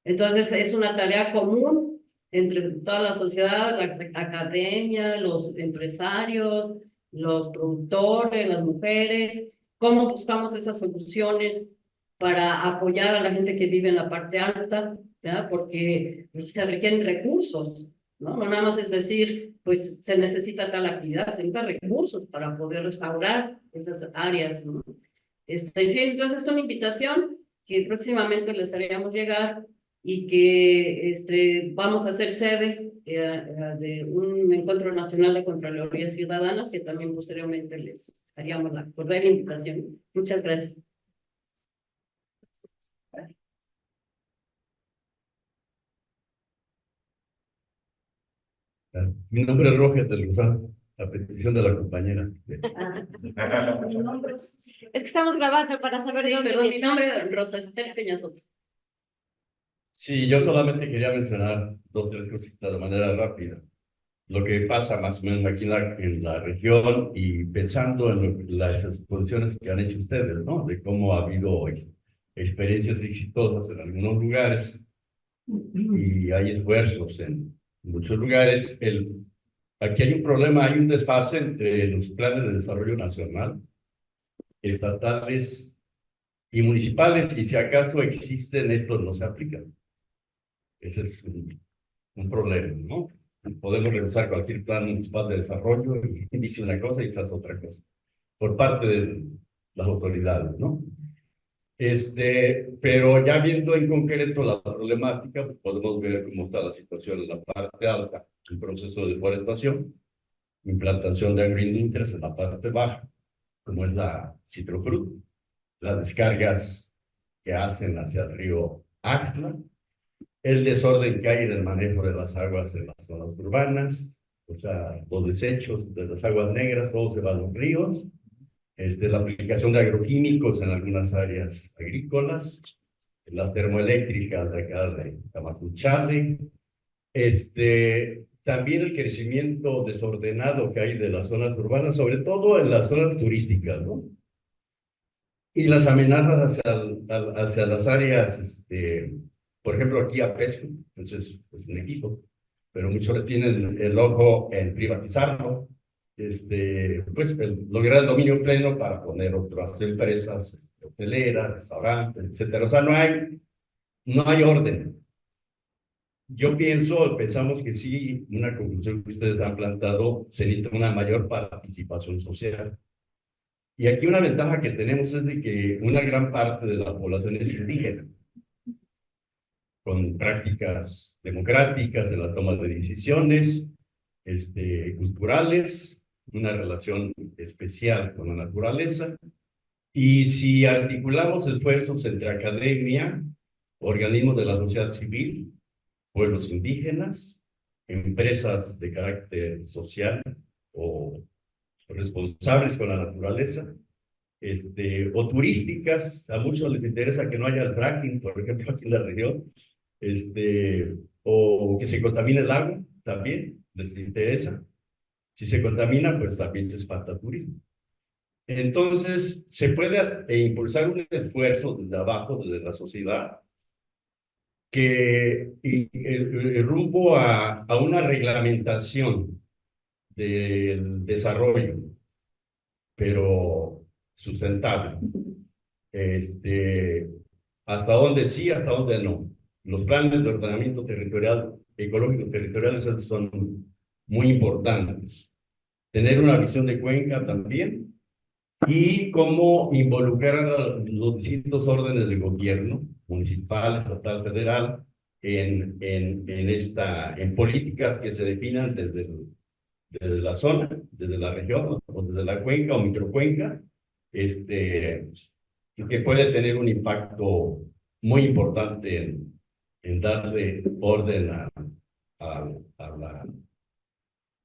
Speaker 8: Entonces, es una tarea común entre toda la sociedad, la academia, los empresarios, los productores, las mujeres, cómo buscamos esas soluciones para apoyar a la gente que vive en la parte alta, ¿verdad? Porque se requieren recursos, ¿no? No nada más es decir, pues se necesita tal actividad, se necesitan recursos para poder restaurar esas áreas, ¿no? En fin, entonces es una invitación que próximamente les haríamos llegar y que vamos a hacer sede de un encuentro nacional de Contralorías Ciudadanas que también posteriormente les haríamos la cordial invitación. Muchas gracias.
Speaker 9: Mi nombre es Roger del Lozano, a petición de la compañera.
Speaker 1: Es que estamos grabando para saber
Speaker 8: Sí,
Speaker 1: dónde.
Speaker 8: perdón, mi nombre es Rosa Esther Peñasoto.
Speaker 9: Sí, yo solamente quería mencionar dos, tres cositas de manera rápida. Lo que pasa más o menos aquí en la región y pensando en las exposiciones que han hecho ustedes, ¿no? De cómo ha habido experiencias exitosas en algunos lugares y hay esfuerzos en muchos lugares. Aquí hay un problema, hay un desfase entre los planes de desarrollo nacional, estatales y municipales, y si acaso existen, estos no se aplican. Ese es un problema, ¿no? Podemos revisar cualquier plan municipal de desarrollo y dice una cosa y se hace otra cosa, por parte de las autoridades, ¿no? Pero ya viendo en concreto la problemática, pues podemos ver cómo está la situación en la parte alta, el proceso de deforestación, implantación de agroindustrias en la parte baja, como es la Citrocruz, las descargas que hacen hacia el río Axtla, el desorden que hay en el manejo de las aguas en las zonas urbanas, o sea, los desechos de las aguas negras, todo se va a los ríos, la aplicación de agroquímicos en algunas áreas agrícolas, las termoeléctricas de acá de Tamazunchale, también el crecimiento desordenado que hay de las zonas urbanas, sobre todo en las zonas turísticas, ¿no? Y las amenazas hacia las áreas, por ejemplo, aquí a Pesco, pues es un equipo, pero muchos le tienen el ojo en privatizarlo, pues lograr el dominio pleno para poner otras empresas, hoteleras, restaurantes, etcétera. O sea, no hay orden. Yo pensamos que sí, una conclusión que ustedes han plantado, se necesita una mayor participación social. Y aquí una ventaja que tenemos es de que una gran parte de la población es indígena, con prácticas democráticas en la toma de decisiones, culturales, una relación especial con la naturaleza. Y si articulamos esfuerzos entre academia, organismos de la sociedad civil, pueblos indígenas, empresas de carácter social o responsables con la naturaleza, o turísticas, a muchos les interesa que no haya el fracking, por ejemplo, aquí en la región, o que se contamine el agua, también les interesa. Si se contamina, pues también se espanta turismo. Entonces, se puede impulsar un esfuerzo desde abajo, desde la sociedad, que el rumbo a una reglamentación del desarrollo, pero sustentable. Hasta dónde sí, hasta dónde no. Los planes de ordenamiento territorial, ecológico territoriales son muy importantes. Tener una visión de cuenca también y cómo involucrar a los distintos órdenes de gobierno, municipal, estatal, federal, en políticas que se definan desde la zona, desde la región, o desde la cuenca o microcuenca, y que puede tener un impacto muy importante en darle orden a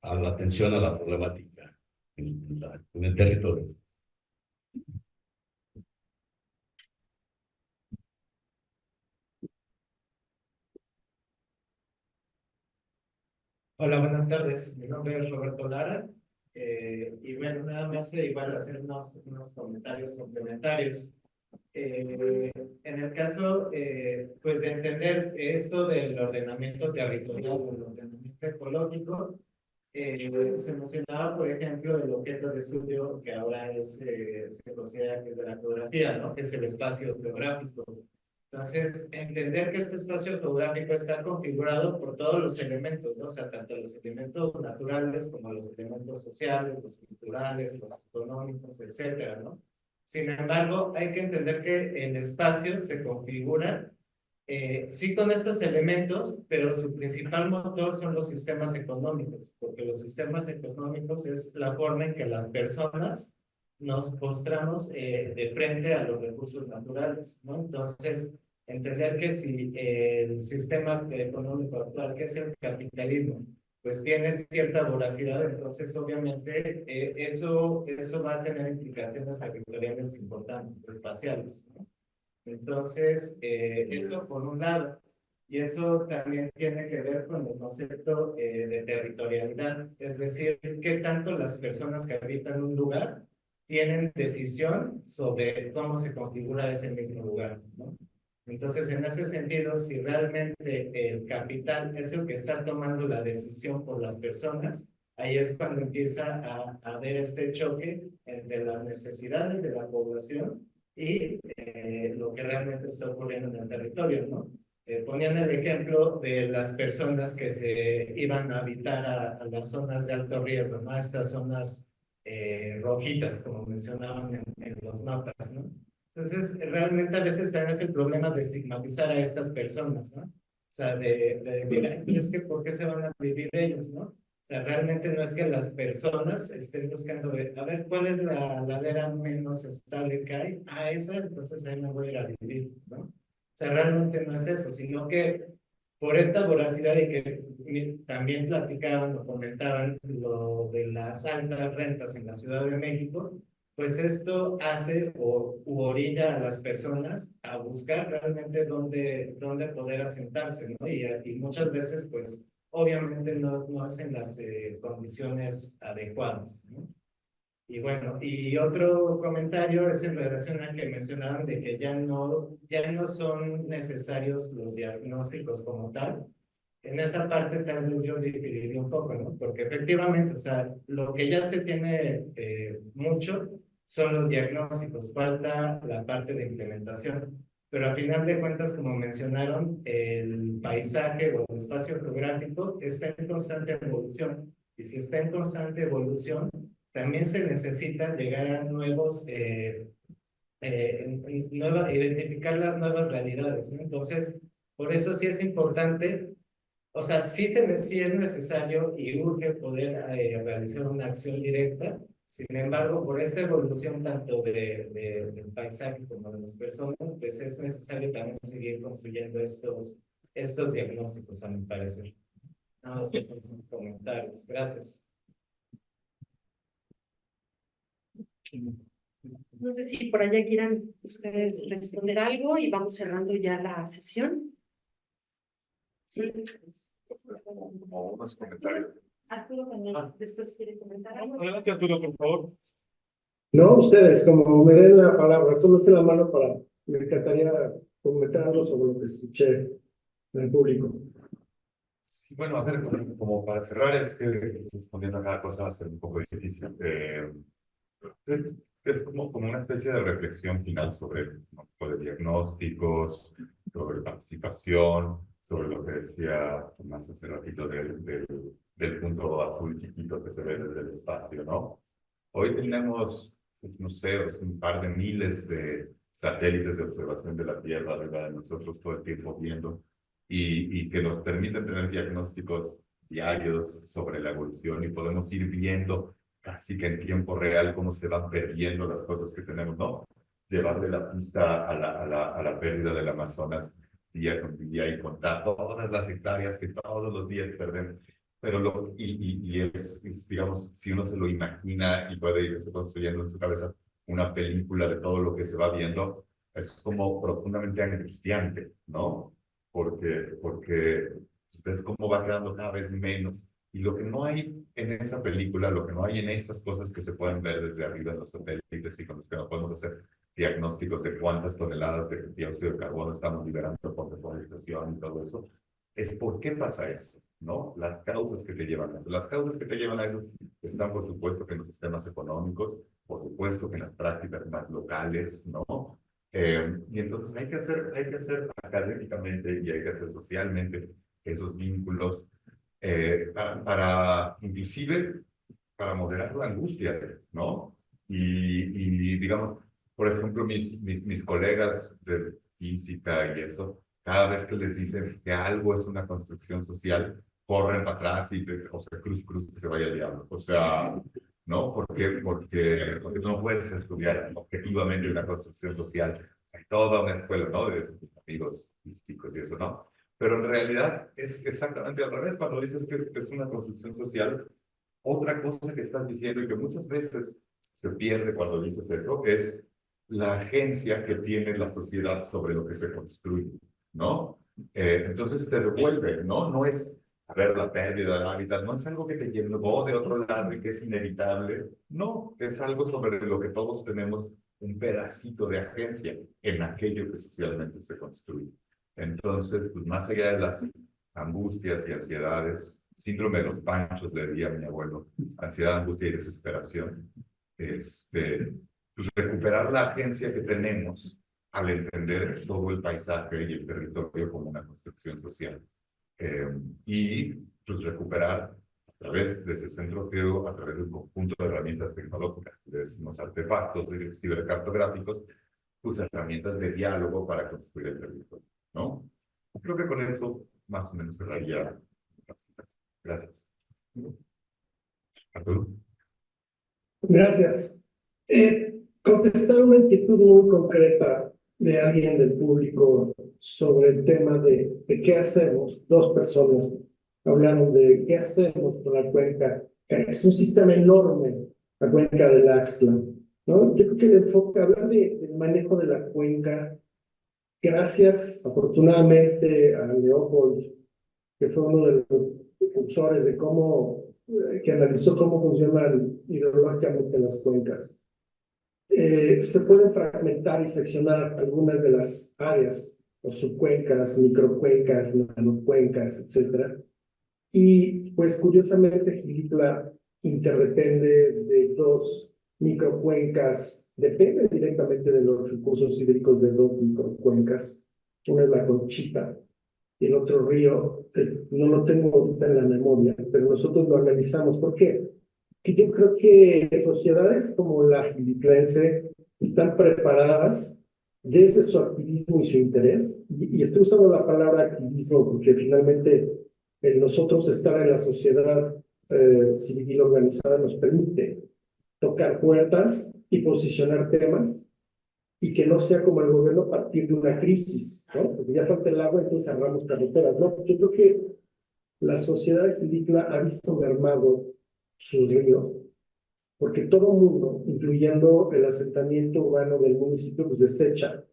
Speaker 9: la atención a la problemática en el territorio.
Speaker 10: Hola, buenas tardes. Mi nombre es Roberto Lara. Y bueno, nada más igual hacer unos comentarios complementarios. En el caso, pues de entender esto del ordenamiento territorial, del ordenamiento ecológico, se mencionaba, por ejemplo, el objeto de estudio que ahora se considera que es de la geografía, ¿no? Que es el espacio geográfico. Entonces, entender que este espacio geográfico está configurado por todos los elementos, ¿no? O sea, tanto los elementos naturales como los elementos sociales, los culturales, los económicos, etcétera, ¿no? Sin embargo, hay que entender que el espacio se configura sí con estos elementos, pero su principal motor son los sistemas económicos, porque los sistemas económicos es la forma en que las personas nos mostramos de frente a los recursos naturales, ¿no? Entonces, entender que si el sistema económico actual, que es el capitalismo, pues tiene cierta voracidad, entonces obviamente eso va a tener implicaciones territoriales importantes, espaciales, ¿no? Entonces, eso por un lado, y eso también tiene que ver con el concepto de territorialidad, es decir, qué tanto las personas que habitan un lugar tienen decisión sobre cómo se configura ese mismo lugar, ¿no? Entonces, en ese sentido, si realmente el capital es el que está tomando la decisión por las personas, ahí es cuando empieza a haber este choque entre las necesidades de la población y lo que realmente está ocurriendo en el territorio, ¿no? Ponían el ejemplo de las personas que se iban a habitar a las zonas de alto riesgo, ¿no? Estas zonas rojitas, como mencionaban en los mapas, ¿no? Entonces, realmente a veces también es el problema de estigmatizar a estas personas, ¿no? O sea, de decir, ay, es que ¿por qué se van a vivir ellos, no? O sea, realmente no es que las personas estén buscando, a ver, ¿cuál es la ladera menos estable que hay? Ah, esa, entonces ahí me voy a ir a vivir, ¿no? O sea, realmente no es eso, sino que por esta voracidad de que también platicaban o comentaban lo de las altas rentas en la Ciudad de México, pues esto hace u orilla a las personas a buscar realmente dónde poder asentarse, ¿no? Y muchas veces, pues, obviamente no hacen las condiciones adecuadas, ¿no? Y bueno, y otro comentario es en relación a que mencionaban de que ya no son necesarios los diagnósticos como tal. En esa parte tal vez yo diferiría un poco, ¿no? Porque efectivamente, o sea, lo que ya se tiene mucho son los diagnósticos, falta la parte de implementación. Pero a final de cuentas, como mencionaron, el paisaje o el espacio geográfico está en constante evolución. Y si está en constante evolución, también se necesita llegar a identificar las nuevas realidades, ¿no? Entonces, por eso sí es importante, o sea, sí es necesario y urge poder realizar una acción directa. Sin embargo, por esta evolución tanto del paisaje como de las personas, pues es necesario también seguir construyendo estos diagnósticos, a mi parecer. Nada más comentarios. Gracias.
Speaker 2: No sé si por allá quieran ustedes responder algo y vamos cerrando ya la sesión. Sí.
Speaker 5: Como unos comentarios.
Speaker 2: Arturo también después quiere comentar algo.
Speaker 7: Adelante, Arturo, por favor.
Speaker 6: No, ustedes, como me den la palabra, solo se la mano para, me encantaría comentar algo sobre lo que escuché del público.
Speaker 5: Sí, bueno, a ver, como para cerrar, es que respondiendo a cada cosa va a ser un poco difícil. Es como una especie de reflexión final sobre de diagnósticos, sobre participación, sobre lo que decía Tomás hace ratito del punto azul chiquito que se ve desde el espacio, ¿no? Hoy tenemos, no sé, un par de miles de satélites de observación de la Tierra arriba de nosotros todo el tiempo viendo y que nos permiten tener diagnósticos diarios sobre la evolución y podemos ir viendo casi que en tiempo real cómo se van perdiendo las cosas que tenemos, ¿no? Llevarle la pista a la pérdida del Amazonas día con día y contar todas las hectáreas que todos los días perdemos. Pero digamos, si uno se lo imagina y puede irse construyendo en su cabeza una película de todo lo que se va viendo, es como profundamente angustiante, ¿no? Porque ves cómo va quedando cada vez menos. Y lo que no hay en esa película, lo que no hay en esas cosas que se pueden ver desde arriba en los satélites y con los que no podemos hacer diagnósticos de cuántas toneladas de dióxido de carbono estamos liberando por deforestación y todo eso, es por qué pasa eso, ¿no? Las causas que te llevan a eso. Las causas que te llevan a eso están, por supuesto, que en los sistemas económicos, por supuesto, que en las prácticas más locales, ¿no? Y entonces hay que hacer académicamente y hay que hacer socialmente esos vínculos inclusive para moderar la angustia, ¿no? Y digamos, por ejemplo, mis colegas de física y eso, cada vez que les dices que algo es una construcción social, corren para atrás y, o sea, cruz, que se vaya el diablo. O sea, ¿no? Porque tú no puedes estudiar objetivamente una construcción social. Hay toda una escuela, ¿no? De amigos físicos y eso, ¿no? Pero en realidad es exactamente al revés. Cuando dices que es una construcción social, otra cosa que estás diciendo y que muchas veces se pierde cuando dices eso es la agencia que tiene la sociedad sobre lo que se construye, ¿no? Entonces te revuelve, ¿no? No es, a ver, la pérdida del hábitat, no es algo que te llevó de otro lado y que es inevitable, no, es algo sobre lo que todos tenemos un pedacito de agencia en aquello que socialmente se construye. Entonces, pues más allá de las angustias y ansiedades, síndrome de los panchos, le diría a mi abuelo, ansiedad, angustia y desesperación, pues recuperar la agencia que tenemos al entender todo el paisaje y el territorio como una construcción social. Y pues recuperar a través de ese centro ciego, a través de un conjunto de herramientas tecnológicas, le decimos artefactos cibercartográficos, pues herramientas de diálogo para construir el territorio, ¿no? Creo que con eso más o menos cerraría. Gracias. Arturo.
Speaker 6: Gracias. Contestar una inquietud muy concreta de alguien del público sobre el tema de qué hacemos. Dos personas hablaron de qué hacemos con la cuenca. Es un sistema enorme, la cuenca del Axtla, ¿no? Yo creo que el enfoque, hablar del manejo de la cuenca, gracias afortunadamente a Leopold, que fue uno de los impulsores de que analizó cómo funcionan hidrológicamente las cuencas. Se pueden fragmentar y seccionar algunas de las áreas, o subcuencas, microcuencas, nanocuencas, etc. Y pues curiosamente Gilitla interdepende de dos microcuencas, depende directamente de los recursos hídricos de dos microcuencas. Una es la Conchita y el otro río, no lo tengo ahorita en la memoria, pero nosotros lo analizamos. ¿Por qué? Que yo creo que sociedades como la gilitlense están preparadas desde su activismo y su interés, y estoy usando la palabra activismo porque finalmente nosotros estar en la sociedad civil organizada nos permite tocar puertas y posicionar temas, y que no sea como el gobierno a partir de una crisis, ¿no? Porque ya falta el agua, entonces cerramos carreteras, ¿no? Yo creo que la sociedad de Gilitla ha visto mermado sus ríos, porque todo el mundo, incluyendo el asentamiento urbano del municipio, pues desecha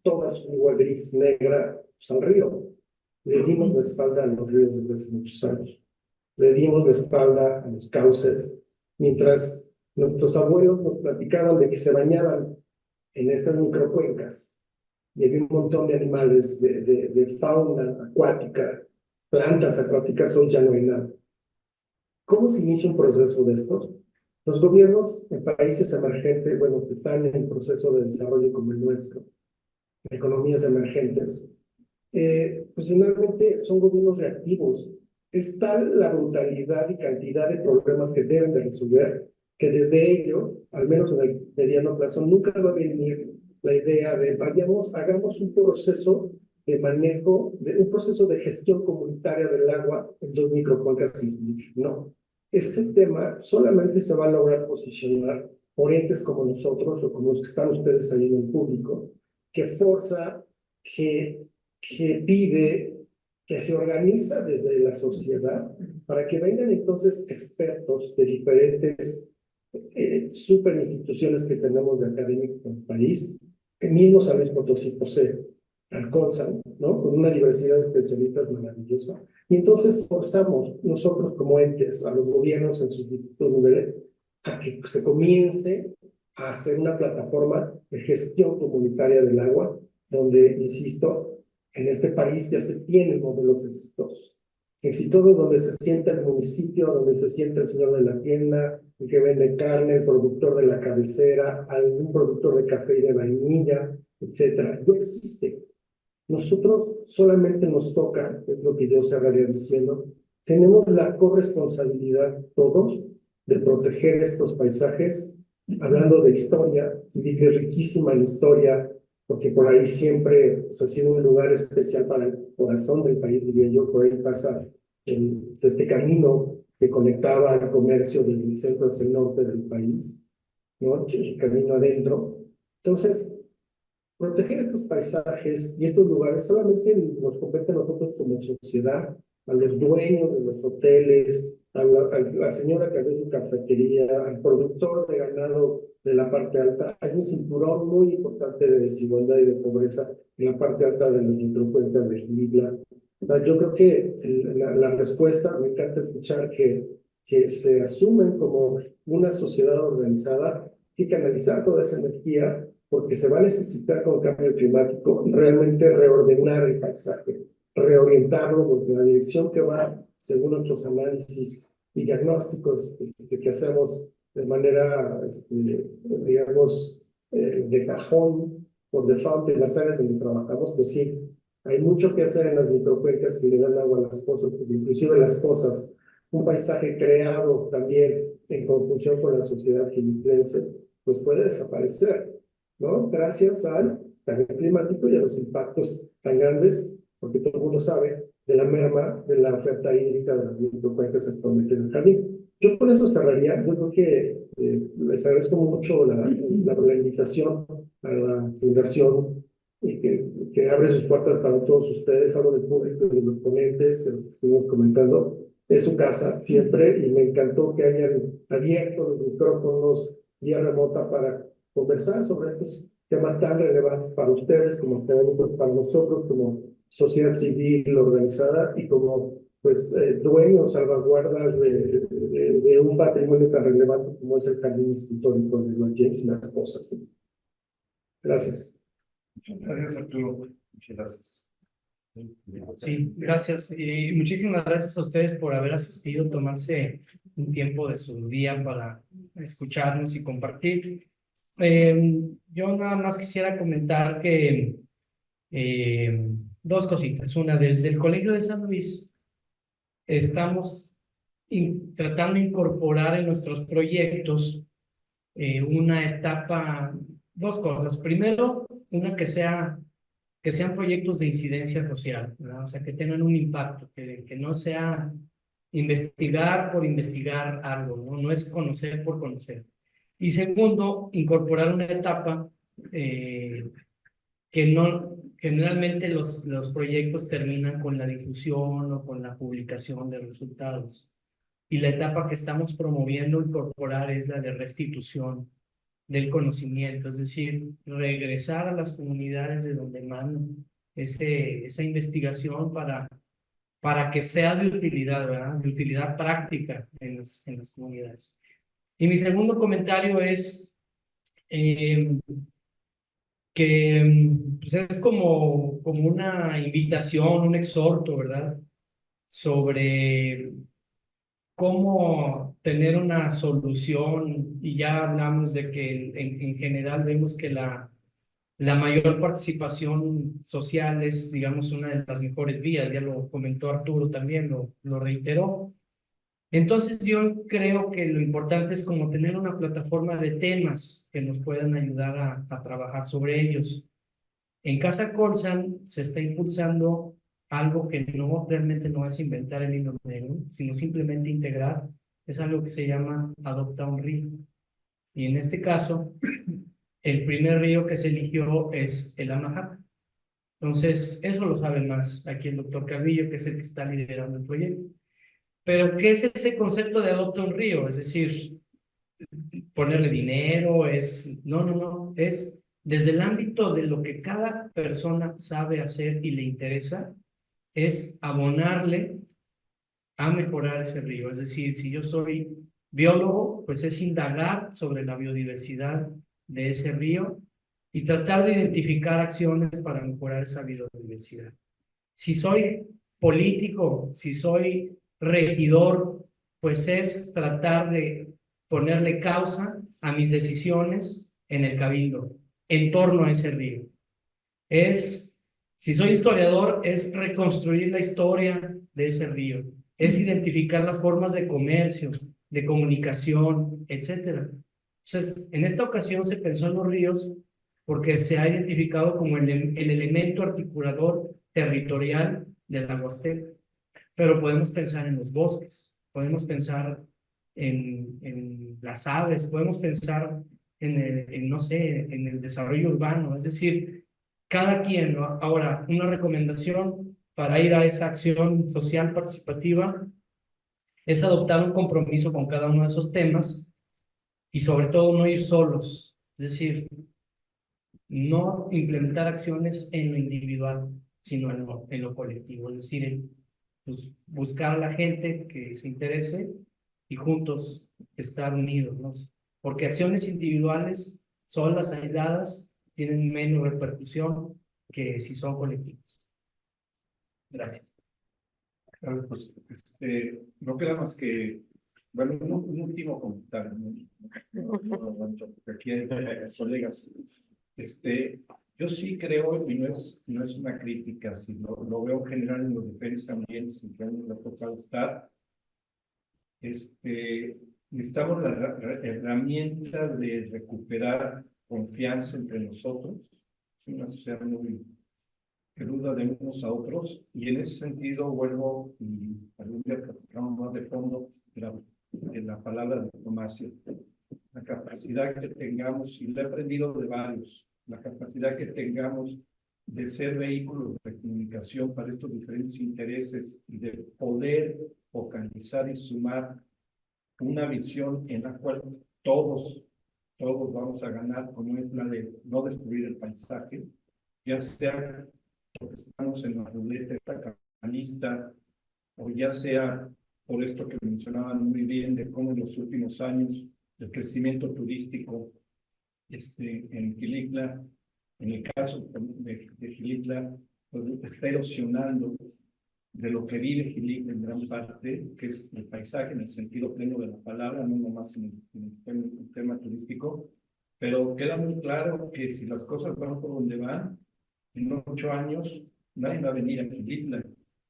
Speaker 6: toda su agua gris, negra, pues, al río. Le dimos la espalda a los ríos desde hace muchos años. Le dimos la espalda a los cauces, mientras nuestros abuelos nos platicaban de que se bañaban en estas microcuencas y había un montón de animales, de fauna acuática, plantas acuáticas. Hoy ya no hay nada. ¿Cómo se inicia un proceso de estos? Los gobiernos en países emergentes, bueno, que están en proceso de desarrollo como el nuestro, economías emergentes, pues finalmente son gobiernos reactivos. Es tal la brutalidad y cantidad de problemas que deben de resolver que desde ellos, al menos en el mediano plazo, nunca va a venir la idea de hagamos un proceso de de manejo, de un proceso de gestión comunitaria del agua en 2 microcuencas y no. Ese tema solamente se va a lograr posicionar por entes como nosotros o como los que están ustedes ahí en el público, que forza, que pide, que se organiza desde la sociedad para que vengan entonces expertos de diferentes super instituciones que tenemos de académicos en el país. El mismo San Luis Potosí posee Alconza, ¿no? Con una diversidad de especialistas maravillosa. Y entonces forzamos nosotros como entes a los gobiernos en sus distintos niveles a que se comience a hacer una plataforma de gestión comunitaria del agua, donde, insisto, en este país ya se tienen modelos exitosos. Exitosos donde se sienta el municipio, donde se sienta el señor de la tienda, el que vende carne, el productor de la cabecera, algún productor de café y de vainilla, etcétera. Ya existe. Nosotros solamente nos toca, es lo que yo cerraría diciendo, tenemos la corresponsabilidad todos de proteger estos paisajes, hablando de historia, y de riquísima la historia, porque por ahí siempre ha sido un lugar especial para el corazón del país, diría yo. Por ahí pasa este camino que conectaba al comercio desde el centro hacia el norte del país, ¿no? El camino adentro. Entonces, proteger estos paisajes y estos lugares solamente nos compete a nosotros como sociedad, a los dueños de los hoteles, a la señora que abre su cafetería, al productor de ganado de la parte alta. Hay un cinturón muy importante de desigualdad y de pobreza en la parte alta de las microcuencas de Gilitla. Yo creo que la respuesta, me encanta escuchar que se asumen como una sociedad organizada y canalizar toda esa energía, porque se va a necesitar con el cambio climático realmente reordenar el paisaje, reorientarlo, porque la dirección que va, según nuestros análisis y diagnósticos que hacemos de manera, digamos, de cajón, por default en las áreas donde trabajamos, pues sí, hay mucho que hacer en las microcuencas que le dan agua a las cosas, porque inclusive las cosas, un paisaje creado también en conjunción con la sociedad quilitlense, pues puede desaparecer, ¿no? Gracias al cambio climático y a los impactos tan grandes, porque todo el mundo sabe de la merma de la oferta hídrica de las microcuencas actualmente en el jardín. Yo por eso cerraría. Yo creo que les agradezco mucho la invitación a la fundación y que abre sus puertas para todos ustedes. Hablo del público y de los ponentes, los que estuvimos comentando. Es su casa siempre y me encantó que hayan abierto los micrófonos vía remota para conversar sobre estos temas tan relevantes para ustedes como académicos, para nosotros como sociedad civil organizada y como pues dueños, salvaguardas de un patrimonio tan relevante como es el jardín histórico de los James y las cosas. Gracias.
Speaker 3: Muchas gracias, Arturo. Muchas gracias.
Speaker 4: Sí, gracias. Y muchísimas gracias a ustedes por haber asistido, tomarse un tiempo de su día para escucharnos y compartir. Yo nada más quisiera comentar que dos cositas. Una, desde el Colegio de San Luis estamos tratando de incorporar en nuestros proyectos una etapa, dos cosas. Primero, una que sean proyectos de incidencia social, ¿verdad? O sea, que tengan un impacto, que no sea investigar por investigar algo, ¿no? No es conocer por conocer. Y segundo, incorporar una etapa que generalmente los proyectos terminan con la difusión o con la publicación de resultados. Y la etapa que estamos promoviendo incorporar es la de restitución del conocimiento, es decir, regresar a las comunidades de donde emana esa investigación para que sea de utilidad, ¿verdad? De utilidad práctica en las comunidades. Y mi segundo comentario es que pues es como una invitación, un exhorto, ¿verdad? Sobre cómo tener una solución, y ya hablamos de que en general vemos que la mayor participación social es, digamos, una de las mejores vías, ya lo comentó Arturo también, lo reiteró. Entonces yo creo que lo importante es como tener una plataforma de temas que nos puedan ayudar a trabajar sobre ellos. En Casa Colsan se está impulsando algo que realmente no es inventar el hilo negro, sino simplemente integrar, es algo que se llama Adopta un Río. Y en este caso, el primer río que se eligió es el Amajac. Entonces, eso lo sabe más aquí el doctor Carrillo, que es el que está liderando el proyecto. Pero, ¿qué es ese concepto de Adopta un Río? Es decir, ponerle dinero, no, es desde el ámbito de lo que cada persona sabe hacer y le interesa, es abonarle a mejorar ese río. Es decir, si yo soy biólogo, pues es indagar sobre la biodiversidad de ese río y tratar de identificar acciones para mejorar esa biodiversidad. Si soy político, si soy regidor, pues es tratar de ponerle causa a mis decisiones en el cabildo, en torno a ese río. Si soy historiador, es reconstruir la historia de ese río, es identificar las formas de comercio, de comunicación, etcétera. Entonces, en esta ocasión se pensó en los ríos porque se ha identificado como el elemento articulador territorial de la Huasteca. Pero podemos pensar en los bosques, podemos pensar en las aves, podemos pensar no sé, en el desarrollo urbano, es decir, cada quien, ¿no? Ahora, una recomendación para ir a esa acción social participativa es adoptar un compromiso con cada uno de esos temas y sobre todo no ir solos, es decir, no implementar acciones en lo individual, sino en lo colectivo, es decir, pues, buscar a la gente que se interese y juntos estar unidos, ¿no? Porque acciones individuales, solas, aisladas, tienen menos repercusión que si son colectivas. Gracias.
Speaker 3: Pues, no queda más que, bueno, un último comentario, ¿no? Porque aquí hay colegas. Yo sí creo, y no es una crítica, sino lo veo en general en los diferentes ambientes en que a uno le ha tocado estar. Necesitamos la herramienta de recuperar confianza entre nosotros. Es una sociedad muy que duda de unos a otros, y en ese sentido vuelvo y algún día platicamos más de fondo de la palabra diplomacia. La capacidad que tengamos, y lo he aprendido de varios, la capacidad que tengamos de ser vehículos de comunicación para estos diferentes intereses y de poder focalizar y sumar una visión en la cual todos vamos a ganar, como es la de no destruir el paisaje, ya sea porque estamos en la ruleta esta capitalista, o ya sea por esto que mencionaban muy bien de cómo en los últimos años el crecimiento turístico en Xilitla, en el caso de Xilitla, pues, está erosionando de lo que vive Xilitla en gran parte, que es el paisaje en el sentido pleno de la palabra, no nomás en el tema turístico, pero queda muy claro que si las cosas van por donde van, en 8 años nadie va a venir a Xilitla,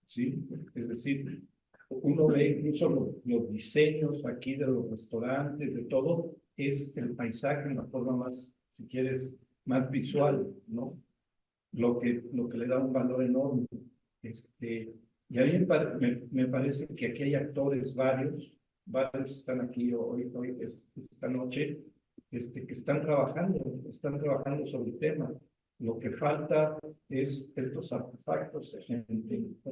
Speaker 3: ¿sí? Es decir, uno ve incluso los diseños aquí de los restaurantes, de todo, es el paisaje en la forma más, si quieres, más visual, ¿no? Lo que le da un valor enorme. Y a mí me parece que aquí hay actores varios están aquí esta noche, que están trabajando sobre el tema. Lo que falta es estos artefactos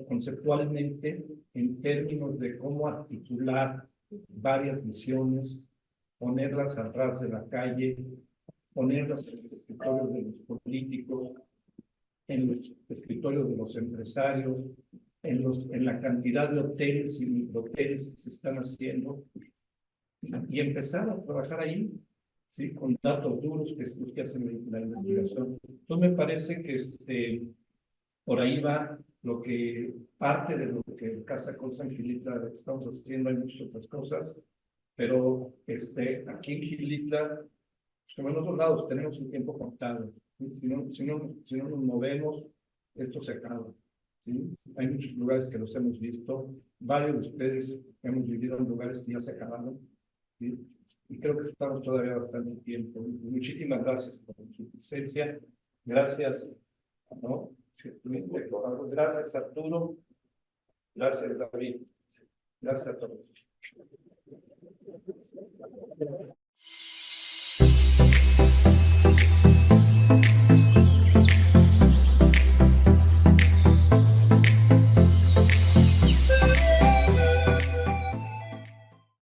Speaker 3: conceptualmente en términos de cómo articular varias visiones, ponerlas al ras de la calle, ponerlas en los escritorios de los políticos, en los escritorios de los empresarios, en la cantidad de hoteles y microhoteles que se están haciendo, y empezar a trabajar ahí, ¿sí? Con datos duros que es los que hacen la investigación. Entonces me parece que por ahí va parte de lo que Casa Colsan Xilitla estamos haciendo. Hay muchas otras cosas, pero aquí en Xilitla, como en otros lados, tenemos el tiempo contado, ¿sí? Si no nos movemos, esto se acaba, ¿sí? Hay muchos lugares que los hemos visto, varios de ustedes hemos vivido en lugares que ya se acabaron, ¿sí? Y creo que estamos todavía bastante tiempo. Muchísimas gracias por su presencia. Gracias ¿no? Sí, gracias, Arturo. Gracias, David. Gracias a todos.